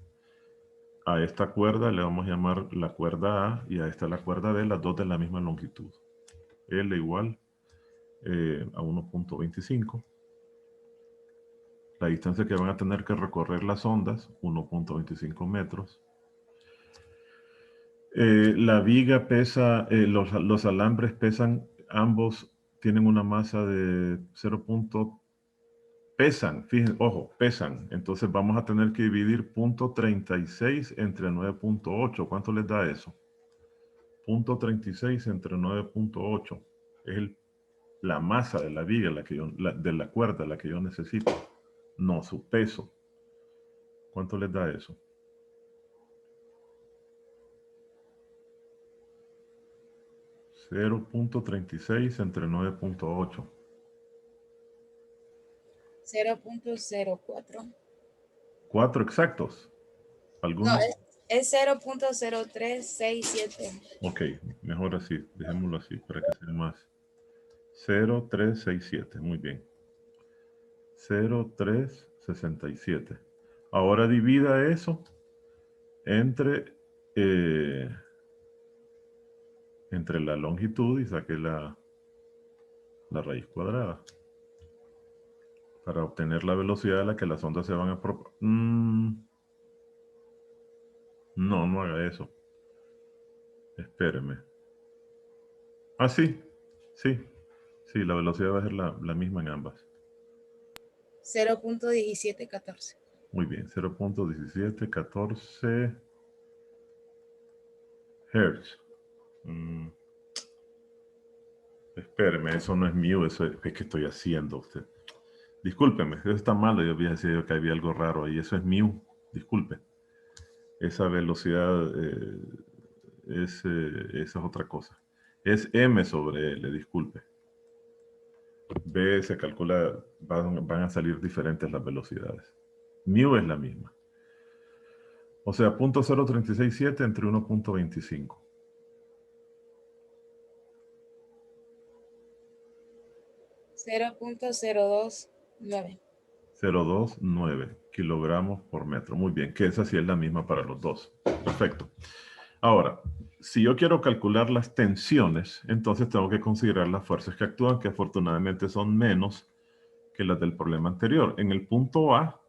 A esta cuerda le vamos a llamar la cuerda A y a esta la cuerda D, las dos de la misma longitud. L igual a 1.25. La distancia que van a tener que recorrer las ondas, 1.25 metros. La viga pesa, los alambres pesan, ambos tienen una masa de 0. Pesan, fíjense, ojo, pesan. Entonces vamos a tener que dividir 0.36 entre 9.8. ¿Cuánto les da eso? 0.36 entre 9.8. Es la masa de la viga, de la cuerda, la que yo necesito. No, su peso. ¿Cuánto les da eso? .36 entre 9.8. 0.04. 4 exactos. ¿Algunos? No, es 0.0367. Ok, mejor así. Dejémoslo así para que sea más. 0.367. Muy bien. 0.367. Ahora divida eso entre la longitud y saque la raíz cuadrada. Para obtener la velocidad a la que las ondas se van a propagar. No haga eso. Espéreme. Ah, sí. Sí. Sí, la velocidad va a ser la misma en ambas. 0.1714. Muy bien. 0.1714 Hertz. Espéreme, eso no es mío, eso es que estoy haciendo usted. Discúlpeme, eso está malo. Yo había decidido que había algo raro ahí. Eso es mío. Disculpe. Esa velocidad esa es otra cosa. Es M sobre L, disculpe. B se calcula, van a salir diferentes las velocidades. Mu es la misma. O sea, 0.0367 entre 1.25. 0.029. 0.29 kilogramos por metro. Muy bien, que esa sí es la misma para los dos. Perfecto. Ahora, si yo quiero calcular las tensiones, entonces tengo que considerar las fuerzas que actúan, que afortunadamente son menos que las del problema anterior. En el punto A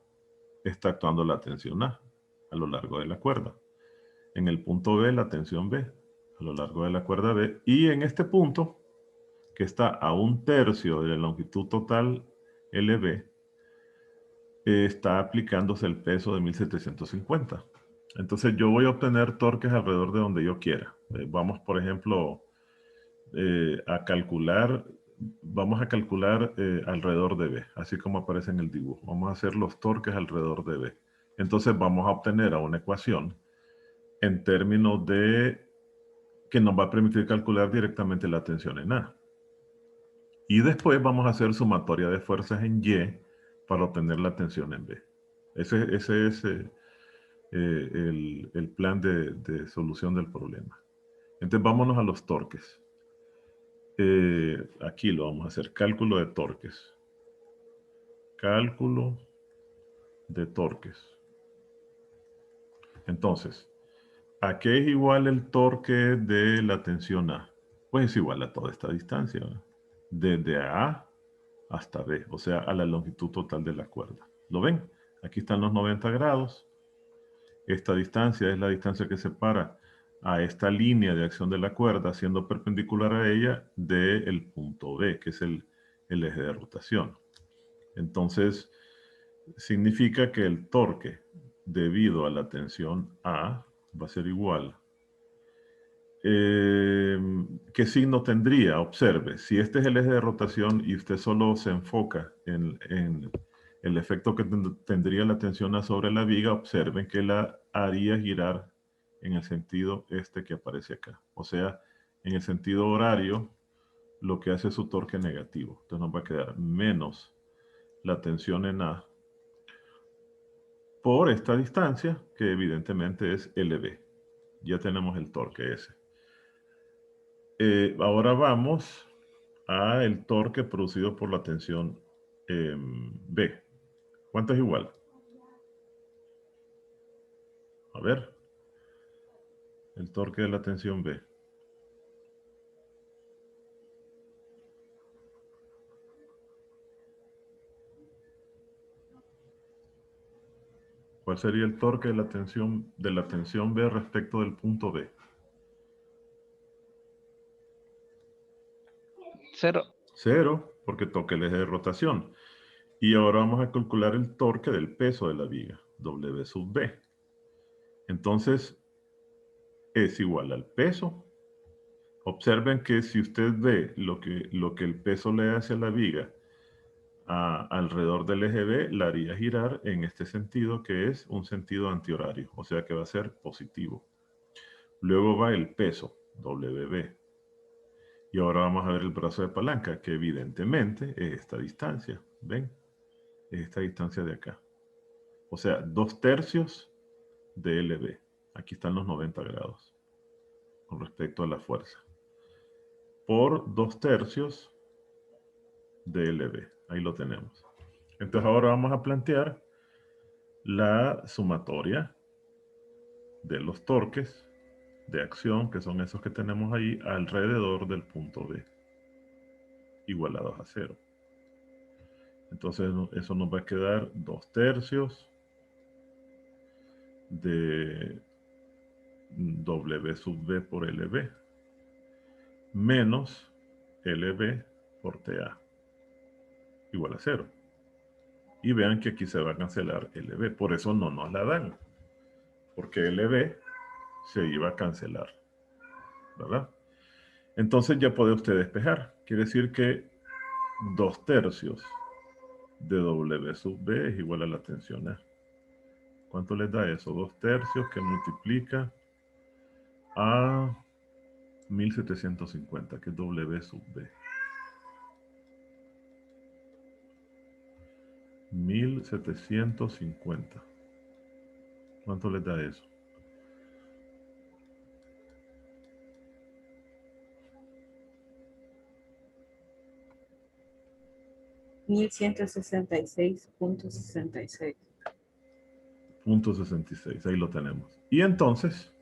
está actuando la tensión A lo largo de la cuerda. En el punto B, la tensión B a lo largo de la cuerda B. Y en este punto, que está a 1/3 de la longitud total LB, está aplicándose el peso de 1750. Entonces yo voy a obtener torques alrededor de donde yo quiera. Vamos, por ejemplo, a calcular alrededor de B, así como aparece en el dibujo. Vamos a hacer los torques alrededor de B. Entonces vamos a obtener una ecuación en términos de que nos va a permitir calcular directamente la tensión en A. Y después vamos a hacer sumatoria de fuerzas en Y para obtener la tensión en B. Ese es el plan de solución del problema. Entonces vámonos a los torques. Aquí lo vamos a hacer, cálculo de torques. Cálculo de torques. Entonces, ¿a qué es igual el torque de la tensión A? Pues es igual a toda esta distancia, ¿verdad? Desde A hasta B, o sea, a la longitud total de la cuerda. ¿Lo ven? Aquí están los 90 grados. Esta distancia es la distancia que separa a esta línea de acción de la cuerda, siendo perpendicular a ella, del punto B, que es el eje de rotación. Entonces, significa que el torque debido a la tensión A va a ser igual. ¿Qué signo tendría? Observe, si este es el eje de rotación y usted solo se enfoca en el efecto que tendría la tensión A sobre la viga, observen que la haría girar en el sentido este que aparece acá. O sea, en el sentido horario, lo que hace es su torque negativo. Entonces nos va a quedar menos la tensión en A por esta distancia, que evidentemente es LB. Ya tenemos el torque ese. Ahora vamos a el torque producido por la tensión B. ¿Cuánto es igual? A ver. El torque de la tensión B. ¿Cuál sería el torque de la tensión B respecto del punto B? 0. 0, porque toca el eje de rotación. Y ahora vamos a calcular el torque del peso de la viga, W sub B. Entonces, es igual al peso. Observen que si usted ve lo que el peso le hace a la viga alrededor del eje B, la haría girar en este sentido, que es un sentido antihorario, o sea que va a ser positivo. Luego va el peso, WB. Y ahora vamos a ver el brazo de palanca, que evidentemente es esta distancia, ¿ven? Es esta distancia de acá. O sea, 2/3 de LB. Aquí están los 90 grados con respecto a la fuerza. Por 2/3 de LB. Ahí lo tenemos. Entonces ahora vamos a plantear la sumatoria de los torques de acción, que son esos que tenemos ahí alrededor del punto B, igualados a 0. Entonces eso nos va a quedar 2/3 de W sub B por LB menos LB por TA igual a 0. Y vean que aquí se va a cancelar LB. Por eso no nos la dan. Porque LB se iba a cancelar. ¿Verdad? Entonces ya puede usted despejar. Quiere decir que 2/3 de W sub B es igual a la tensión A. ¿Cuánto les da eso? 2/3 que multiplica a 1750, que es W sub B. 1750. ¿Cuánto les da eso? $1,166.66. .66, ahí lo tenemos. Y entonces,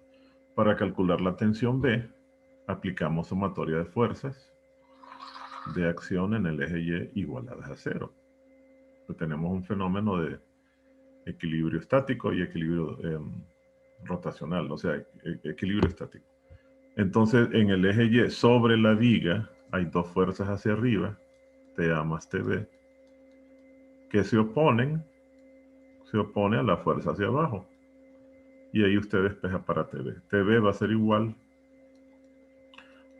para calcular la tensión B, aplicamos sumatoria de fuerzas de acción en el eje Y igualadas a 0. Pues tenemos un fenómeno de equilibrio estático y equilibrio rotacional, o sea, equilibrio estático. Entonces, en el eje Y sobre la viga hay dos fuerzas hacia arriba, TA más TB, que se opone a la fuerza hacia abajo. Y ahí usted despeja para TB. TB va a ser igual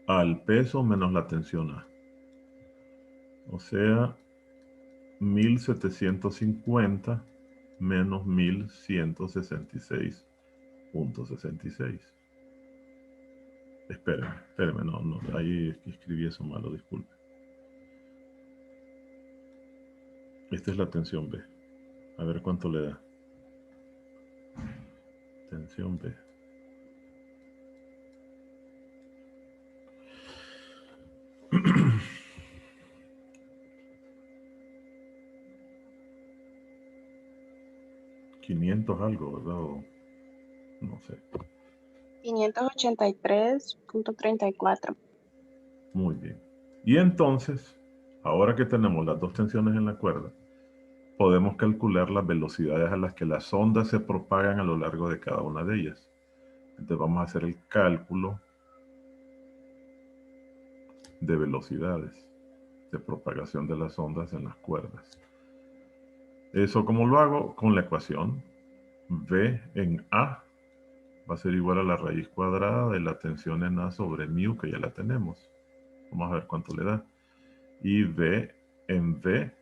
al peso menos la tensión A. O sea, 1750 menos 1166.66. Espérenme, no, ahí escribí eso malo, disculpe. Esta es la tensión B. A ver cuánto le da. Tensión B. $500 algo, ¿verdad? O, no sé. 583.34. Muy bien. Y entonces, ahora que tenemos las dos tensiones en la cuerda, podemos calcular las velocidades a las que las ondas se propagan a lo largo de cada una de ellas. Entonces vamos a hacer el cálculo de velocidades de propagación de las ondas en las cuerdas. ¿Eso cómo lo hago? Con la ecuación V en A va a ser igual a la raíz cuadrada de la tensión en A sobre mu, que ya la tenemos. Vamos a ver cuánto le da. Y V en B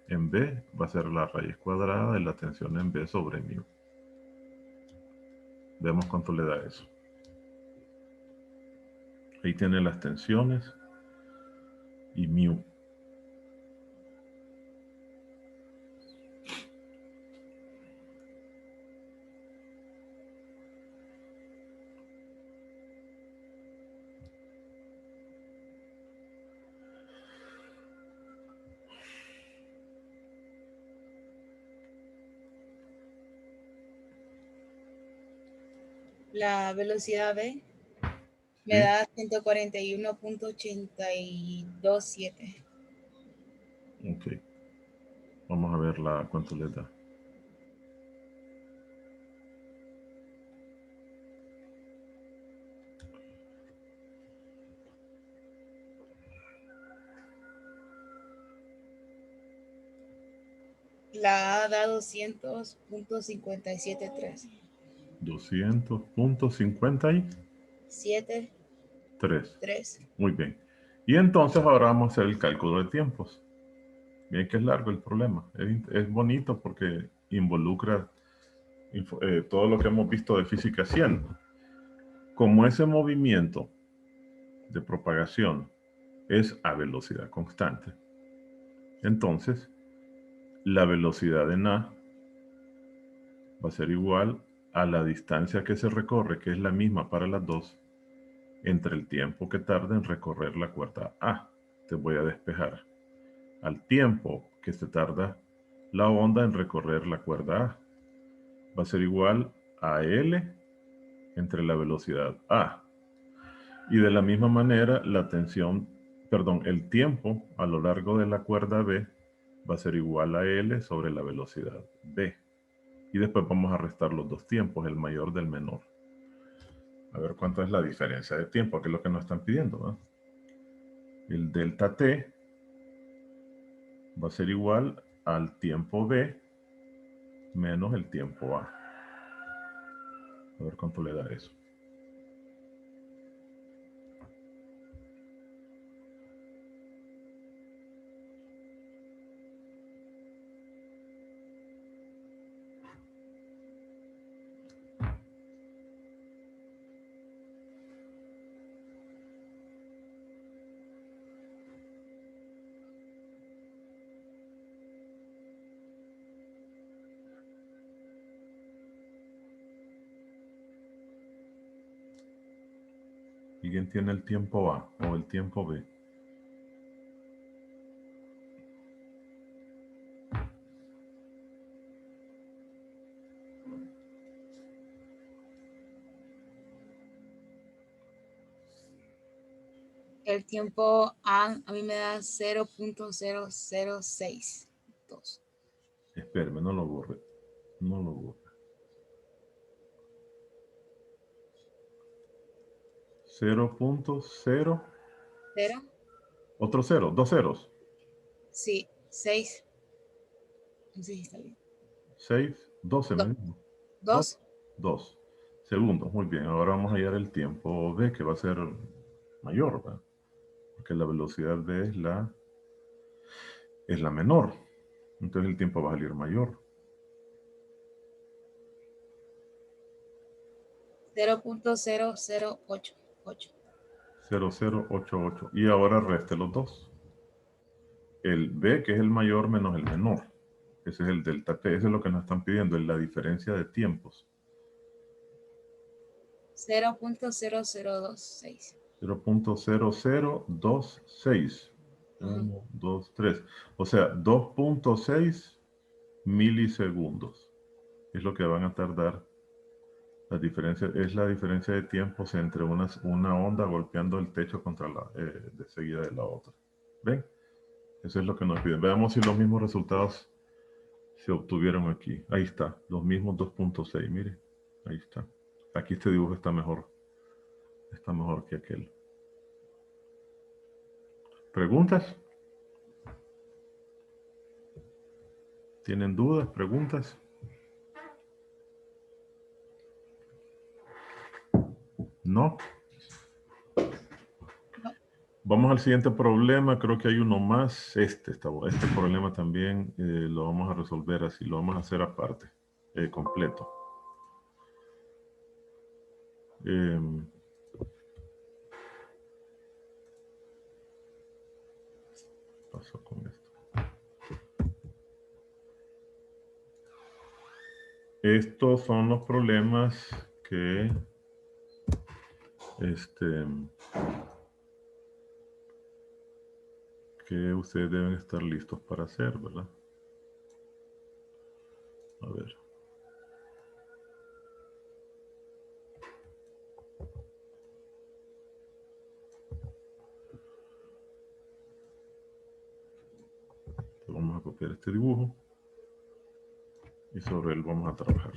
va a ser la raíz cuadrada de la tensión en B sobre mu. Veamos cuánto le da eso. Ahí tiene las tensiones y mu. La velocidad B me ¿Sí? da 141.827. Ok. Vamos a ver cuánto le da. La A da 200.573. 200.53. 3. Muy bien. Y entonces ahora vamos a hacer el cálculo de tiempos. Bien que es largo el problema. Es bonito porque involucra todo lo que hemos visto de física 100. Como ese movimiento de propagación es a velocidad constante, entonces la velocidad en A va a ser igual a la distancia que se recorre, que es la misma para las dos, entre el tiempo que tarda en recorrer la cuerda A. Te voy a despejar. Al tiempo que se tarda la onda en recorrer la cuerda A, va a ser igual a L entre la velocidad A. Y de la misma manera, el tiempo a lo largo de la cuerda B va a ser igual a L sobre la velocidad B. Y después vamos a restar los dos tiempos, el mayor del menor. A ver cuánto es la diferencia de tiempo, que es lo que nos están pidiendo, ¿no? El delta t va a ser igual al tiempo b menos el tiempo a. A ver cuánto le da eso. ¿Y quién tiene el tiempo A o el tiempo B? El tiempo a mí me da 0.0062. Espérame, no lo borre. No lo borre. 0.0. ¿Cero? Otro cero, dos ceros. Sí, 6. No sé si está bien. 6, 12 me dijo. 2. 2 segundos, muy bien. Ahora vamos a hallar el tiempo B, que va a ser mayor, ¿verdad? Porque la velocidad B es la menor. Entonces el tiempo va a salir mayor. 0.0088. 0088. Y ahora reste los dos. El B, que es el mayor, menos el menor. Ese es el delta T. Eso es lo que nos están pidiendo, es la diferencia de tiempos. 0.0026. 0.0026. 1, 2, 3. O sea, 2.6 milisegundos. Es lo que van a tardar. La diferencia es la diferencia de tiempos entre una onda golpeando el techo contra de seguida de la otra. ¿Ven? Eso es lo que nos piden. Veamos si los mismos resultados se obtuvieron aquí. Ahí está, los mismos 2.6. Mire, ahí está. Aquí este dibujo está mejor. Está mejor que aquel. ¿Preguntas? ¿Tienen dudas? ¿Preguntas? ¿No? Vamos al siguiente problema. Creo que hay uno más. Este problema también lo vamos a resolver así. Lo vamos a hacer aparte, completo. Pasó con esto. Estos son los problemas que ustedes deben estar listos para hacer, ¿verdad? A ver. Vamos a copiar este dibujo y sobre él vamos a trabajar.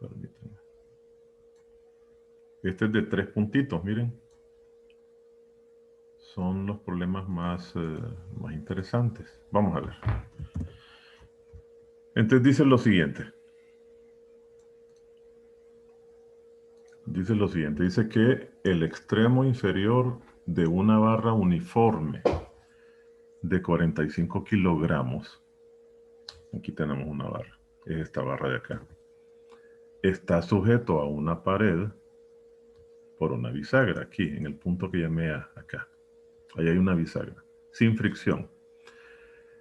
Permítanme. Este es de 3 puntitos, miren. Son los problemas más interesantes. Vamos a ver. Entonces dice lo siguiente. Dice que el extremo inferior de una barra uniforme de 45 kilogramos, aquí tenemos una barra, es esta barra de acá, está sujeto a una pared por una bisagra, aquí, en el punto que llamé acá. Ahí hay una bisagra, sin fricción.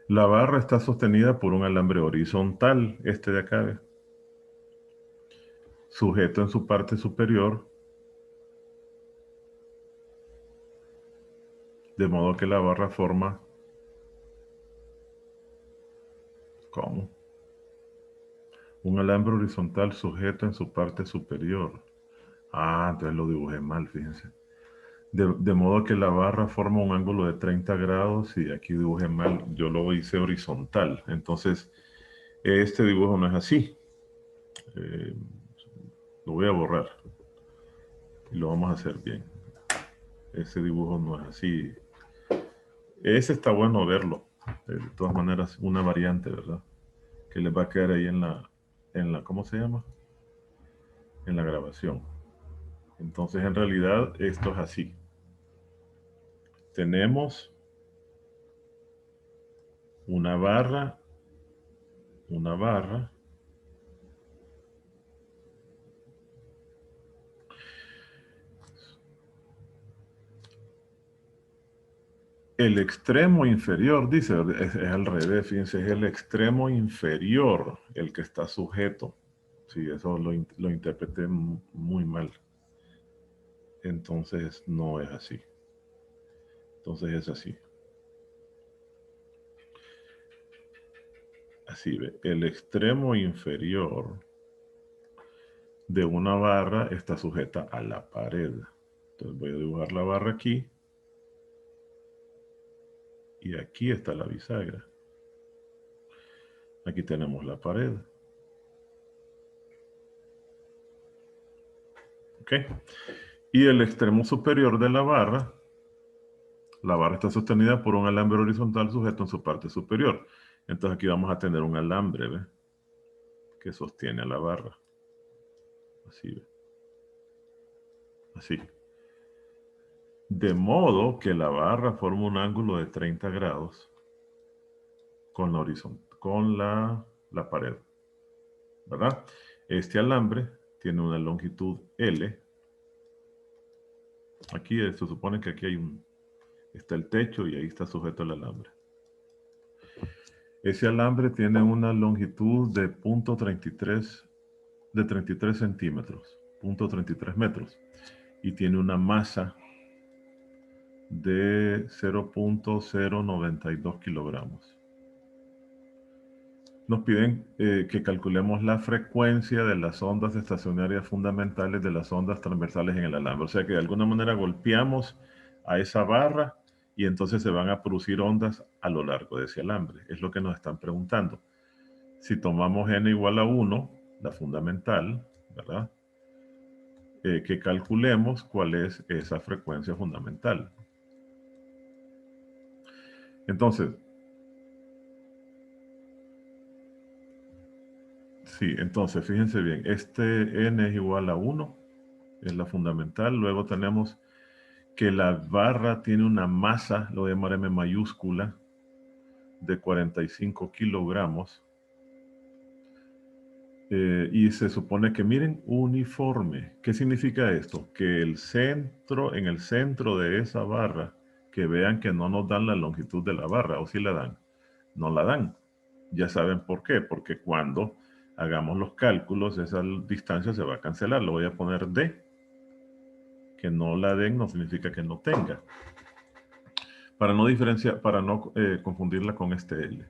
La barra está sostenida por un alambre horizontal, este de acá, sujeto en su parte superior, de modo que la barra forma, ¿cómo? Un alambre horizontal sujeto en su parte superior. Ah, entonces lo dibujé mal, fíjense. De modo que la barra forma un ángulo de 30 grados y aquí dibujé mal, yo lo hice horizontal. Entonces, este dibujo no es así. Lo voy a borrar y lo vamos a hacer bien. Ese dibujo no es así. Ese está bueno verlo. De todas maneras, una variante, ¿verdad? Que les va a quedar ahí en la, ¿cómo se llama? En la grabación. Entonces, en realidad, esto es así. Tenemos una barra. El extremo inferior, dice, es al revés, fíjense, es el extremo inferior el que está sujeto. Sí, eso lo interpreté muy mal. Entonces, no es así. Entonces, es así. Así ve, el extremo inferior de una barra está sujeta a la pared. Entonces, voy a dibujar la barra aquí. Y aquí está la bisagra. Aquí tenemos la pared. ¿Ok? Y el extremo superior de la barra está sostenida por un alambre horizontal sujeto en su parte superior. Entonces aquí vamos a tener un alambre, ¿ve? Que sostiene a la barra. Así, ¿ve? Así. De modo que la barra forma un ángulo de 30 grados con la pared, ¿verdad? Este alambre tiene una longitud L. Aquí se supone que aquí está el techo y ahí está sujeto el alambre. Ese alambre tiene una longitud de 33 centímetros, 0.33 metros, y tiene una masa de 0.092 kilogramos. Nos piden que calculemos la frecuencia de las ondas estacionarias fundamentales de las ondas transversales en el alambre. O sea que de alguna manera golpeamos a esa barra y entonces se van a producir ondas a lo largo de ese alambre. Es lo que nos están preguntando. Si tomamos n igual a 1, la fundamental, ¿verdad? Que calculemos cuál es esa frecuencia fundamental. Entonces, fíjense bien, este n es igual a 1, es la fundamental. Luego tenemos que la barra tiene una masa, lo voy a llamar M mayúscula, de 45 kilogramos. Y se supone que, miren, uniforme. ¿Qué significa esto? Que en el centro de esa barra, que vean que no nos dan la longitud de la barra, o si la dan, no la dan. Ya saben por qué, porque cuando hagamos los cálculos, esa distancia se va a cancelar. Lo voy a poner D. Que no la den no significa que no tenga. Para no diferenciar, para no confundirla con este L.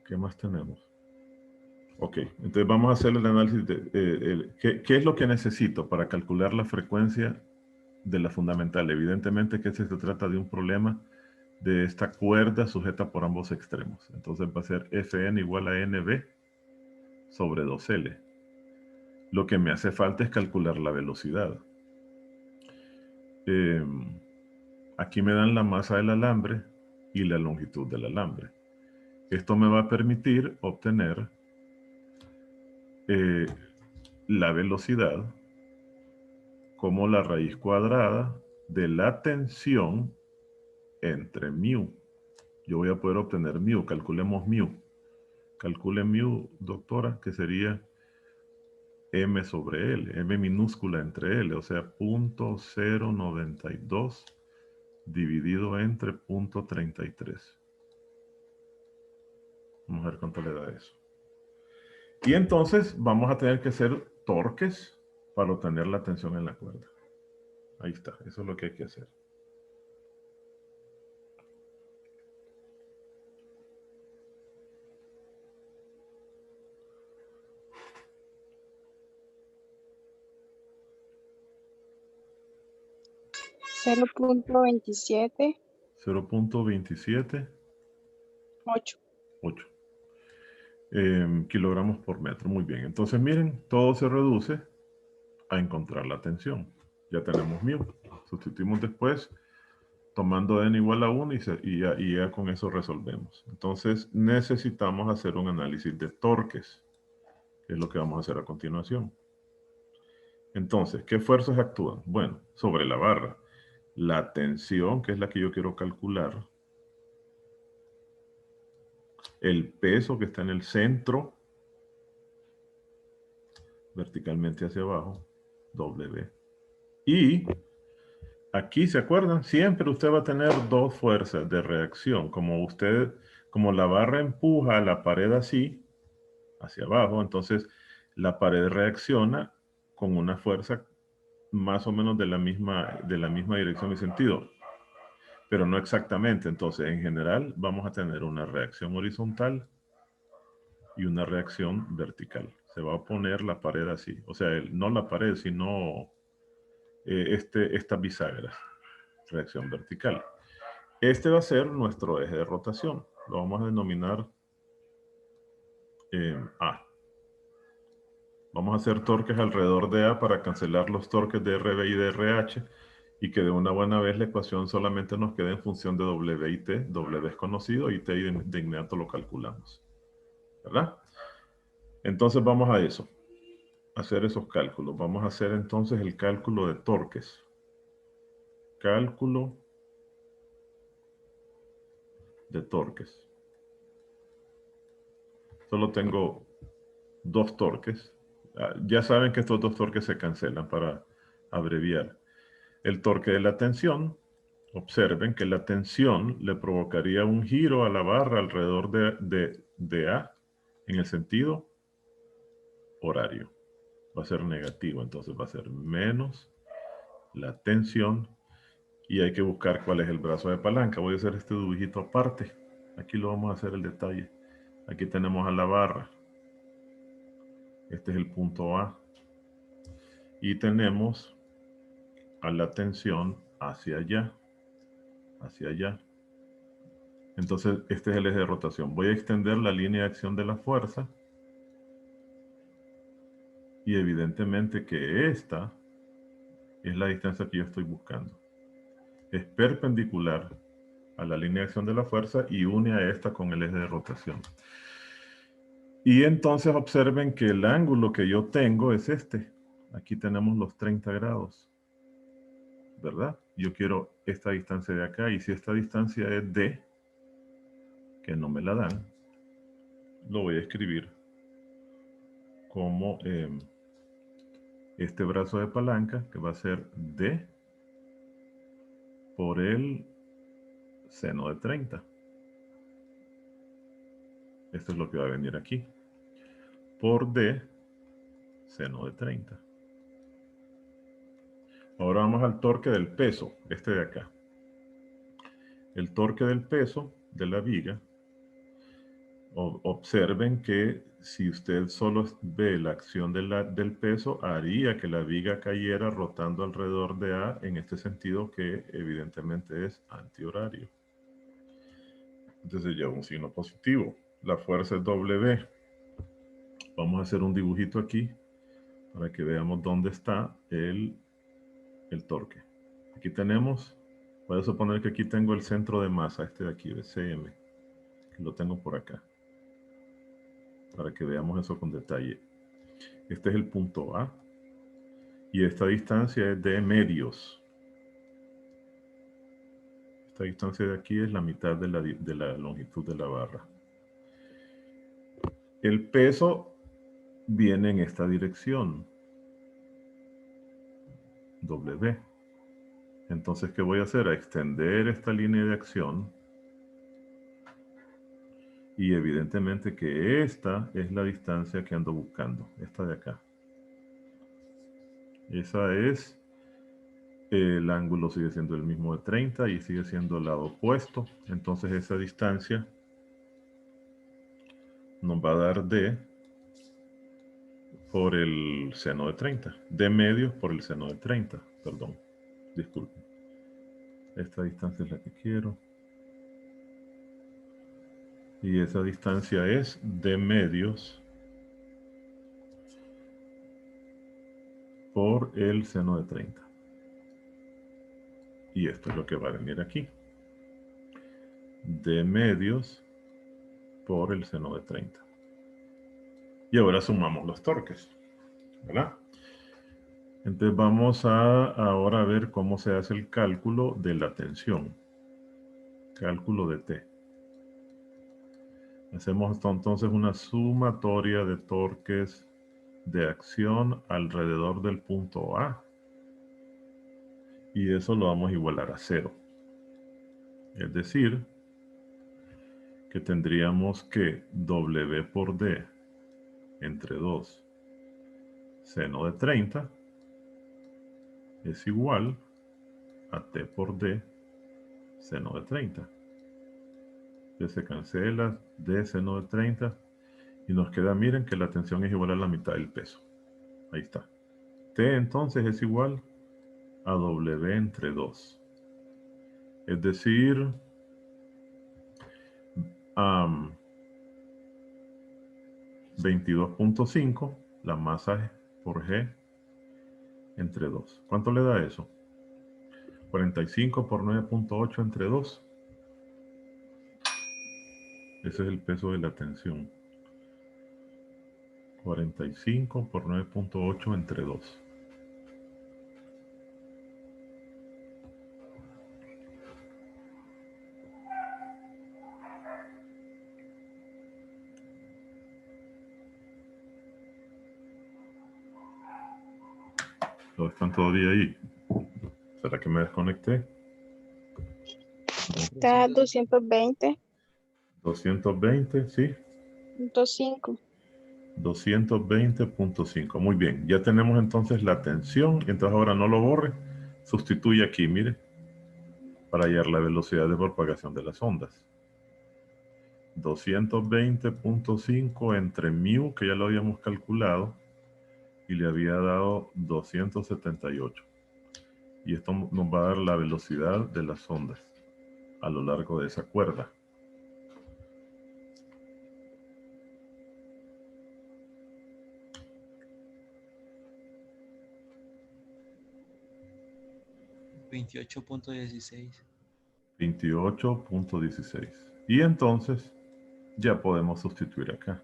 ¿Qué más tenemos? Ok, entonces vamos a hacer el análisis de ¿qué es lo que necesito para calcular la frecuencia de la fundamental? Evidentemente que se trata de un problema de esta cuerda sujeta por ambos extremos. Entonces va a ser Fn igual a Nb sobre 2L. Lo que me hace falta es calcular la velocidad. Aquí me dan la masa del alambre y la longitud del alambre. Esto me va a permitir obtener la velocidad como la raíz cuadrada de la tensión entre mu. Yo voy a poder obtener mu, calculemos mu. Calcule mu, doctora, que sería m sobre L, m minúscula entre L, o sea, 0.092 dividido entre 0.33. Vamos a ver cuánto le da eso. Y entonces vamos a tener que hacer torques para obtener la tensión en la cuerda. Ahí está, eso es lo que hay que hacer. 0.27. 0.27. 8. 8 kilogramos por metro. Muy bien. Entonces, miren, todo se reduce a encontrar la tensión. Ya tenemos mu. Sustituimos después tomando n igual a 1 y ya con eso resolvemos. Entonces, necesitamos hacer un análisis de torques, que es lo que vamos a hacer a continuación. Entonces, ¿qué fuerzas actúan? Bueno, sobre la barra. La tensión, que es la que yo quiero calcular. El peso que está en el centro, verticalmente hacia abajo, W. Y aquí, ¿se acuerdan? Siempre usted va a tener dos fuerzas de reacción. Como la barra empuja a la pared así, hacia abajo, entonces la pared reacciona con una fuerza más o menos de la misma dirección y sentido. Pero no exactamente. Entonces, en general, vamos a tener una reacción horizontal y una reacción vertical. Se va a poner la pared así. O sea, no la pared, sino esta bisagra. Reacción vertical. Este va a ser nuestro eje de rotación. Lo vamos a denominar A. Vamos a hacer torques alrededor de A para cancelar los torques de RB y de RH y que de una buena vez la ecuación solamente nos quede en función de W y T. W es conocido y T de inmediato lo calculamos. ¿Verdad? Entonces vamos a eso. Hacer esos cálculos. Vamos a hacer entonces el cálculo de torques. Cálculo de torques. Solo tengo dos torques. Ya saben que estos dos torques se cancelan para abreviar. El torque de la tensión. Observen que la tensión le provocaría un giro a la barra alrededor de A en el sentido horario. Va a ser negativo, entonces va a ser menos la tensión y hay que buscar cuál es el brazo de palanca. Voy a hacer este dibujito aparte. Aquí lo vamos a hacer el detalle. Aquí tenemos a la barra. Este es el punto A. Y tenemos a la tensión hacia allá. Hacia allá. Entonces, este es el eje de rotación. Voy a extender la línea de acción de la fuerza. Y evidentemente que esta es la distancia que yo estoy buscando. Es perpendicular a la línea de acción de la fuerza y une a esta con el eje de rotación. Y entonces observen que el ángulo que yo tengo es este. Aquí tenemos los 30 grados. ¿Verdad? Yo quiero esta distancia de acá. Y si esta distancia es D, que no me la dan, lo voy a escribir como este brazo de palanca, que va a ser D por el seno de 30. Esto es lo que va a venir aquí. Por D, seno de 30. Ahora vamos al torque del peso, este de acá. El torque del peso de la viga. Observen que si usted solo ve la acción del peso, haría que la viga cayera rotando alrededor de A en este sentido que evidentemente es antihorario. Entonces lleva un signo positivo. La fuerza es W. Vamos a hacer un dibujito aquí para que veamos dónde está el torque. Aquí tenemos, voy a suponer que aquí tengo el centro de masa, este de aquí, de CM, que lo tengo por acá, para que veamos eso con detalle. Este es el punto A, y esta distancia es de medios. Esta distancia de aquí es la mitad de la longitud de la barra. El peso viene en esta dirección, W. Entonces, ¿qué voy a hacer? A extender esta línea de acción. Y evidentemente que esta es la distancia que ando buscando. Esta de acá. Esa es, el ángulo sigue siendo el mismo de 30 y sigue siendo el lado opuesto. Entonces esa distancia nos va a dar D por el seno de 30. D medios por el seno de 30. Perdón, disculpen. Esta distancia es la que quiero. Y esa distancia es d medios por el seno de 30. Y esto es lo que va a venir aquí. D medios por el seno de 30. Y ahora sumamos los torques, ¿verdad? Entonces vamos a ahora ver cómo se hace el cálculo de la tensión. Cálculo de T. Hacemos entonces una sumatoria de torques de acción alrededor del punto A. Y eso lo vamos a igualar a 0. Es decir, que tendríamos que W por D entre 2 seno de 30 es igual a T por D seno de 30. Ya se cancela D seno de 30 y nos queda, miren, que la tensión es igual a la mitad del peso. Ahí está. T entonces es igual a W entre 2. Es decir, 22.5, la masa por G entre 2. ¿Cuánto le da eso? 45 por 9.8 entre 2. Ese es el peso de la tensión. 45 por 9.8 entre 2. ¿Todos están todavía ahí? ¿Será que me desconecté? Está 220, 220, sí. 25. 220.5. Muy bien. Ya tenemos entonces la tensión. Entonces ahora no lo borre. Sustituye aquí, mire, para hallar la velocidad de propagación de las ondas. 220.5 entre mu, que ya lo habíamos calculado, y le había dado 278. Y esto nos va a dar la velocidad de las ondas a lo largo de esa cuerda. $28.16. 28.16. Y entonces ya podemos sustituir acá.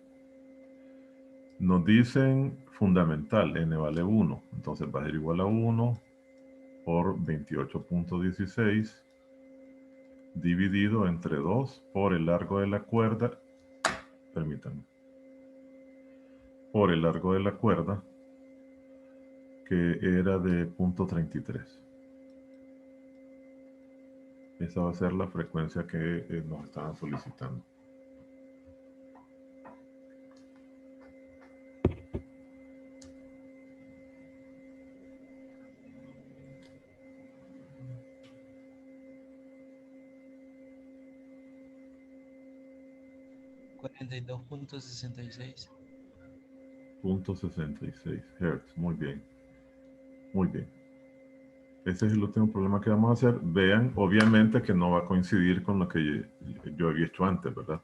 Nos dicen fundamental, n vale 1. Entonces va a ser igual a 1 por 28.16 dividido entre 2 por el largo de la cuerda. Permítanme. Por el largo de la cuerda, que era de 0.33. Esa va a ser la frecuencia que nos estaban solicitando. $42.66. 0.66 Hz. Muy bien. Muy bien. Ese es el último problema que vamos a hacer. Vean, obviamente que no va a coincidir con lo que yo había hecho antes, ¿verdad?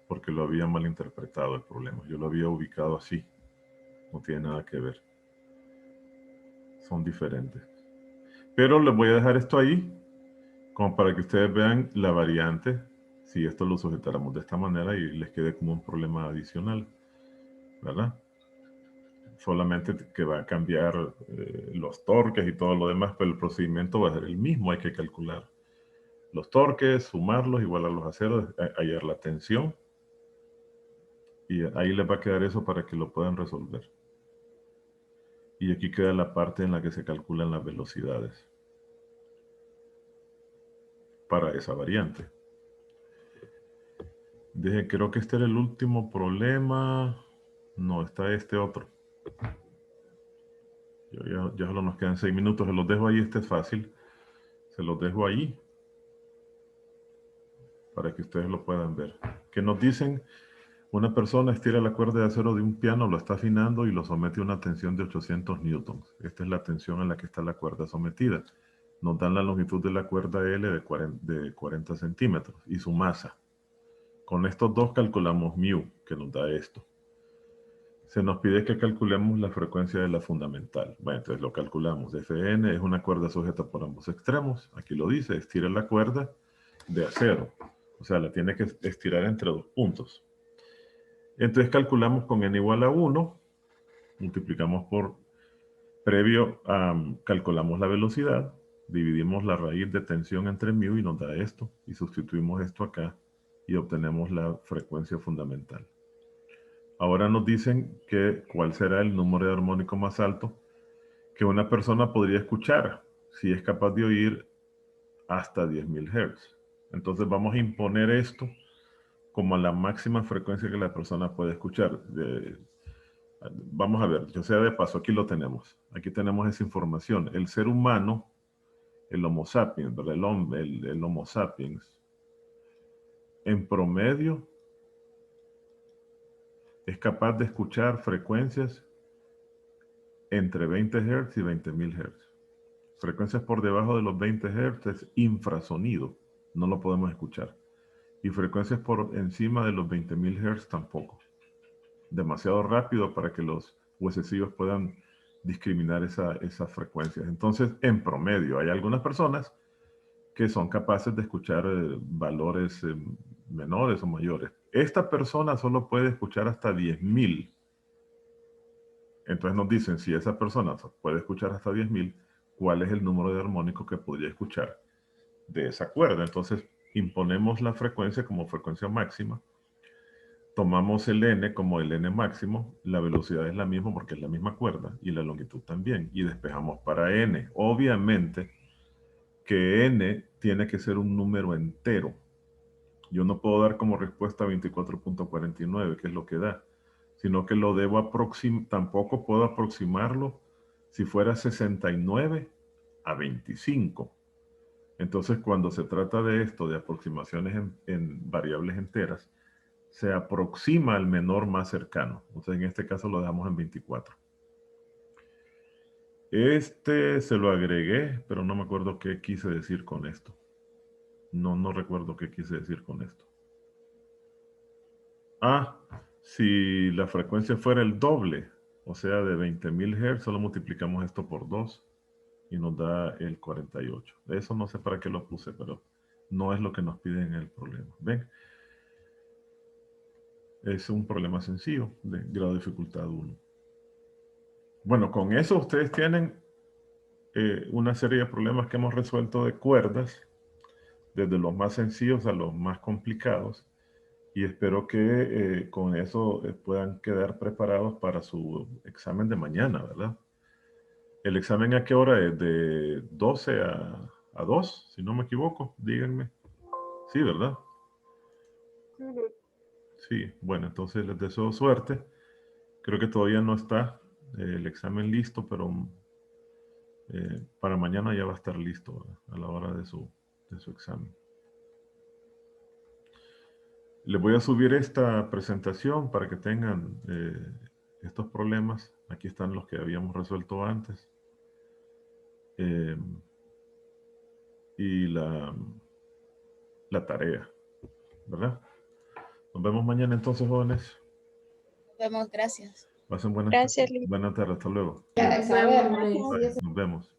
Porque lo había malinterpretado el problema. Yo lo había ubicado así. No tiene nada que ver. Son diferentes. Pero les voy a dejar esto ahí, como para que ustedes vean la variante, si esto lo sujetáramos de esta manera y les quede como un problema adicional, ¿verdad? Solamente que va a cambiar los torques y todo lo demás, pero el procedimiento va a ser el mismo. Hay que calcular los torques, sumarlos, igualarlos a cero, hallar la tensión. Y ahí les va a quedar eso para que lo puedan resolver. Y aquí queda la parte en la que se calculan las velocidades para esa variante. Creo que este era el último problema. No, está este otro. Ya solo nos quedan 6 minutos. Se los dejo ahí, este es fácil. Se los dejo ahí para que ustedes lo puedan ver. Que nos dicen, una persona estira la cuerda de acero de un piano, lo está afinando y lo somete a una tensión de 800 newtons. Esta es la tensión a la que está la cuerda sometida. nos dan la longitud de la cuerda L de 40 centímetros y su masa. Con estos dos calculamos mu, que nos da esto. Se nos pide que calculemos la frecuencia de la fundamental. Bueno, entonces lo calculamos. Fn es una cuerda sujeta por ambos extremos. Aquí lo dice, estira la cuerda de acero. O sea, la tiene que estirar entre dos puntos. Entonces calculamos con n igual a 1. Multiplicamos por previo, calculamos la velocidad. Dividimos la raíz de tensión entre mu y nos da esto. Y sustituimos esto acá y obtenemos la frecuencia fundamental. Ahora nos dicen que cuál será el número de armónico más alto que una persona podría escuchar si es capaz de oír hasta 10.000 Hz. Entonces vamos a imponer esto como la máxima frecuencia que la persona puede escuchar. Vamos a ver, yo sea de paso, aquí lo tenemos. Aquí tenemos esa información. El ser humano, el Homo sapiens, ¿verdad? El Homo sapiens, en promedio, es capaz de escuchar frecuencias entre 20 Hz y 20.000 Hz. Frecuencias por debajo de los 20 Hz es infrasonido, no lo podemos escuchar. Y frecuencias por encima de los 20.000 Hz tampoco. Demasiado rápido para que los huesecillos puedan discriminar esas frecuencias. Entonces, en promedio, hay algunas personas que son capaces de escuchar valores menores o mayores. Esta persona solo puede escuchar hasta 10.000. Entonces nos dicen, si esa persona puede escuchar hasta 10.000, ¿cuál es el número de armónico que podría escuchar de esa cuerda? Entonces imponemos la frecuencia como frecuencia máxima. Tomamos el n como el n máximo. La velocidad es la misma porque es la misma cuerda y la longitud también. Y despejamos para n. Obviamente que n tiene que ser un número entero. Yo no puedo dar como respuesta 24.49, que es lo que da, sino que lo debo aproximar, tampoco puedo aproximarlo si fuera 69 a 25. Entonces, cuando se trata de esto, de aproximaciones en variables enteras, se aproxima al menor más cercano. Entonces, en este caso lo dejamos en 24. Este se lo agregué, pero no me acuerdo qué quise decir con esto. No recuerdo qué quise decir con esto. Si la frecuencia fuera el doble, o sea, de 20.000 Hz, solo multiplicamos esto por 2 y nos da el 48. Eso no sé para qué lo puse, pero no es lo que nos piden en el problema. ¿Ven? Es un problema sencillo de grado de dificultad 1. Bueno, con eso ustedes tienen una serie de problemas que hemos resuelto de cuerdas, desde los más sencillos a los más complicados, y espero que con eso puedan quedar preparados para su examen de mañana, ¿verdad? ¿El examen a qué hora es? De 12 a 2, si no me equivoco, díganme. Sí, ¿verdad? Sí, bueno, entonces les deseo suerte. Creo que todavía no está el examen listo, pero para mañana ya va a estar listo, ¿verdad? A la hora de su examen. Les voy a subir esta presentación para que tengan estos problemas. Aquí están los que habíamos resuelto antes. Y la tarea, ¿verdad? Nos vemos mañana entonces, jóvenes. Nos vemos, gracias. Pasen buenas Gracias, tardes. Buenas tardes, hasta luego. Nos vemos. Nos vemos.